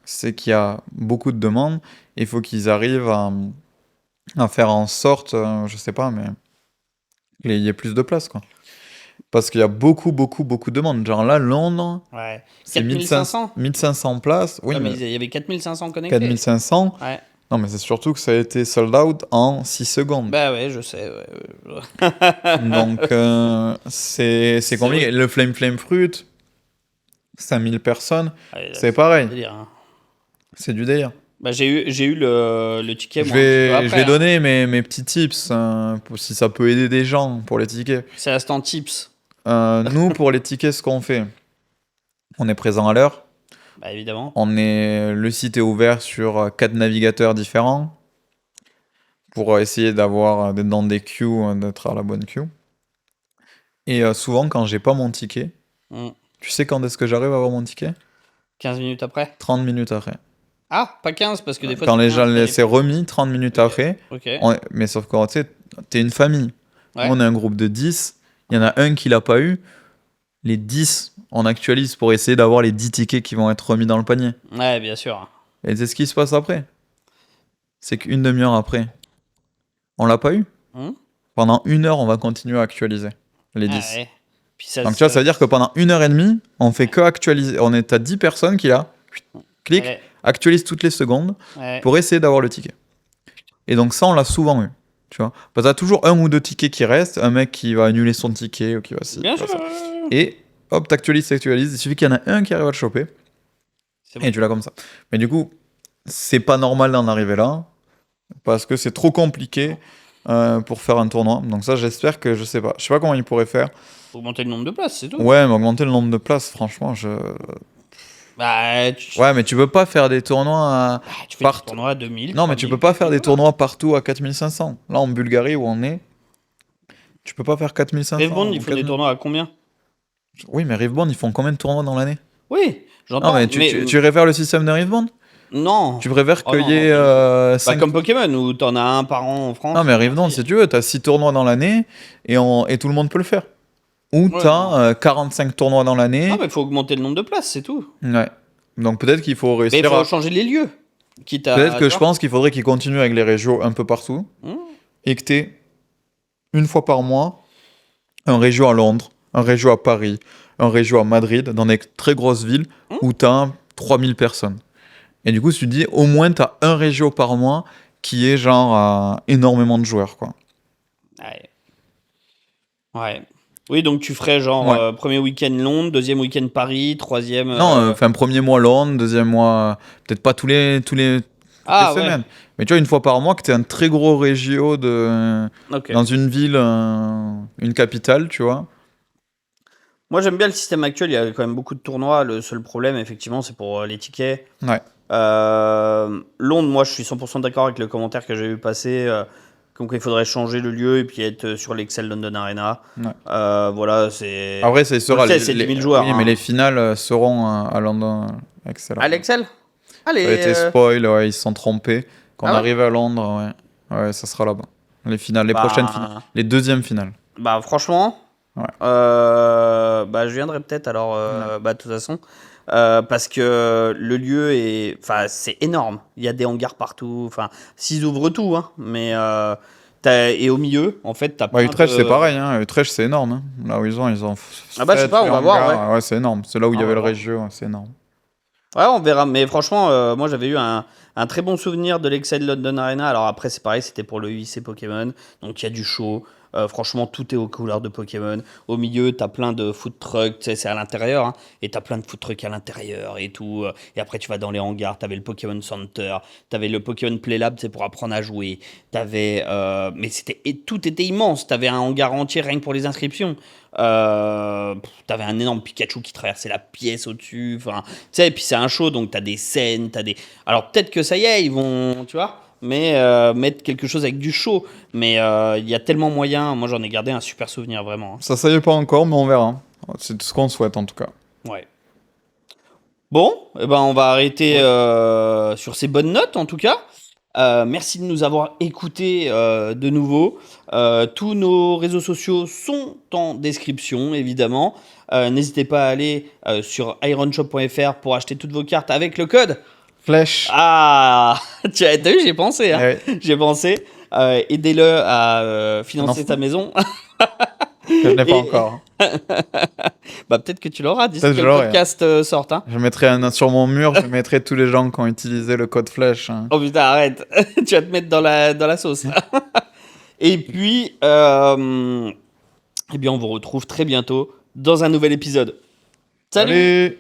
c'est qu'il y a beaucoup de demandes. Il faut qu'ils arrivent à faire en sorte, je sais pas, mais qu'il y ait plus de place, quoi. Parce qu'il y a beaucoup de demandes. Genre là, Londres, Ouais. c'est 4500. 1500 places. Oui, Ouais, mais mais il y avait 4500 connectés. 4500. Ouais. Non, mais c'est surtout que ça a été sold out en 6 secondes. Bah ouais, je sais. Ouais. Donc, c'est C'est compliqué. vrai. Le Flame Fruit, 5000 personnes, Ouais, là, c'est c'est pareil. délire, hein. C'est du délire. Bah, j'ai eu le ticket, Je moi, un petit peu vais, je après. vais Hein. donner mes petits tips si ça peut aider des gens pour les tickets. C'est instant tips. Nous, pour les tickets, ce qu'on fait, on est présent à l'heure. Bah, évidemment. Le site est ouvert sur 4 navigateurs différents pour essayer d'être dans des queues, d'être à la bonne queue. Et souvent, quand j'ai pas mon ticket, Hmm. tu sais quand est-ce que j'arrive à avoir mon ticket? 15 minutes après. 30 minutes après. Ah, pas 15, parce que des fois, Quand tu les peux gens inscrire c'est remis, 30 minutes Ok. après. Ok. Mais sauf que tu sais, t'es une famille. Ouais. On est un groupe de 10. Il y en a un qui l'a pas eu. Les 10, on actualise pour essayer d'avoir les 10 tickets qui vont être remis dans le panier. Ouais, bien sûr. Et c'est ce qui se passe après. C'est qu'une demi-heure après, on l'a pas eu. Hmm. Pendant 1 heure, on va continuer à actualiser les 10. Ah, ouais. Puis ça, Donc tu vois, ça veut dire que pendant 1 heure et demie, on fait que actualiser. On est à 10 personnes qui là, clique, Ouais, actualise toutes les secondes ouais. pour essayer d'avoir le ticket. Et donc ça, on l'a souvent eu. Tu vois, parce que t'as toujours un ou deux tickets qui restent, un mec qui va annuler son ticket ou qui va ci, Bien qui va sûr. ça. Et hop, t'actualises. Il suffit qu'il y en a un qui arrive à le choper. C'est bon. Et tu l'as comme ça. Mais du coup, c'est pas normal d'en arriver là. Parce que c'est trop compliqué pour faire un tournoi. Donc ça, j'espère que je sais pas comment ils pourraient faire. Augmenter le nombre de places, c'est tout. Ouais, mais augmenter le nombre de places, franchement, Bah, ouais, mais tu peux pas faire des tournois tu fais des tournois à 2000. Non, mais tu peux pas faire des tournois partout à 4500. Là, en Bulgarie, où on est, tu peux pas faire 4500. Rivebond, il faut des tournois à combien? Oui, mais Rivebond, ils font combien de tournois dans l'année? Oui, j'entends. Non, mais tu préfères le système de Rivebond? Non. Tu préfères qu'il y ait Bah, 5... comme Pokémon, où t'en as un par an en France. Non, mais Rivebond, si tu veux, t'as 6 tournois dans l'année et tout le monde peut le faire. Ou Ouais, t'as 45 tournois dans l'année. Non, mais il faut augmenter le nombre de places, c'est tout. Ouais. Donc peut-être qu'il faut Mais réussir il faut changer les lieux. Peut-être que je pense qu'il faudrait qu'ils continuent avec les régios un peu partout. Et que t'aies, une fois par mois, un régio à Londres, un régio à Paris, un régio à Madrid, dans des très grosses villes où t'as 3000 personnes. Et du coup, tu te dis, au moins t'as un régio par mois qui est genre énormément de joueurs, quoi. Ouais. Oui, donc tu ferais genre premier week-end Londres, deuxième week-end Paris, troisième. Non, enfin premier mois Londres, deuxième mois, peut-être pas toutes les semaines. Mais tu vois, une fois par mois, que tu un très gros régio dans une ville, une capitale, tu vois. Moi, j'aime bien le système actuel. Il y a quand même beaucoup de tournois. Le seul problème, effectivement, c'est pour les tickets. Ouais. Londres, moi, je suis 100% d'accord avec le commentaire que j'ai vu passer. Comme qu'il faudrait changer le lieu et puis être sur l'Excel London Arena. Ouais. Voilà, c'est. Après, c'est 10 000 joueurs. Oui, mais les finales seront à London. Excellent. À l'Excel. Allez. Ça a été spoil, ouais, ils se sont trompés. Quand on arrive à Londres, ouais, ça sera là-bas. Les finales, les prochaines finales, les deuxièmes finales. Bah, franchement. Ouais. Bah, je viendrai peut-être alors. Bah, de toute façon. Parce que le lieu est, enfin, c'est énorme. Il y a des hangars partout. Enfin, s'ils ouvrent tout, hein. Mais et au milieu, en fait, t'as. Utrecht, c'est pareil. Hein. Utrecht, c'est énorme. Hein. Là où ils ont. Ah bah je sais pas, on va voir. Ouais, c'est énorme. C'est là où il y avait le régio. C'est énorme. Ouais, on verra. Mais franchement, moi, j'avais eu un très bon souvenir de l'Excel London Arena. Alors après, c'est pareil, c'était pour le UIC Pokémon. Donc il y a du show. Franchement, tout est aux couleurs de Pokémon. Au milieu, t'as plein de food trucks, tu sais, c'est à l'intérieur, hein, et t'as plein de food trucks à l'intérieur et tout. Et après, tu vas dans les hangars, t'avais le Pokémon Center, t'avais le Pokémon Play Lab, c'est pour apprendre à jouer. Mais tout était immense. T'avais un hangar entier rien que pour les inscriptions. T'avais un énorme Pikachu qui traversait la pièce au-dessus. Enfin, tu sais, et puis c'est un show, donc t'as des scènes, Alors peut-être que ça y est, ils vont, tu vois. Mais mettre quelque chose avec du show. Mais il y a tellement moyen. Moi, j'en ai gardé un super souvenir, vraiment. Ça y est pas encore, mais on verra. C'est tout ce qu'on souhaite, en tout cas. Ouais. Bon, eh ben, on va arrêter sur ces bonnes notes, en tout cas. Merci de nous avoir écoutés de nouveau. Tous nos réseaux sociaux sont en description, évidemment. N'hésitez pas à aller sur ironshop.fr pour acheter toutes vos cartes avec le code Flèche. Ah, tu as vu, j'ai pensé. Hein. Ouais. J'ai pensé. Aidez-le à financer ta maison. Je ne l'ai pas encore. Bah, peut-être que tu l'auras d'ici que le podcast sorte. Hein. Je mettrai sur mon mur, je mettrai tous les gens qui ont utilisé le code flèche. Hein. Oh putain, arrête. Tu vas te mettre dans la sauce. Et puis, eh bien, on vous retrouve très bientôt dans un nouvel épisode. Salut.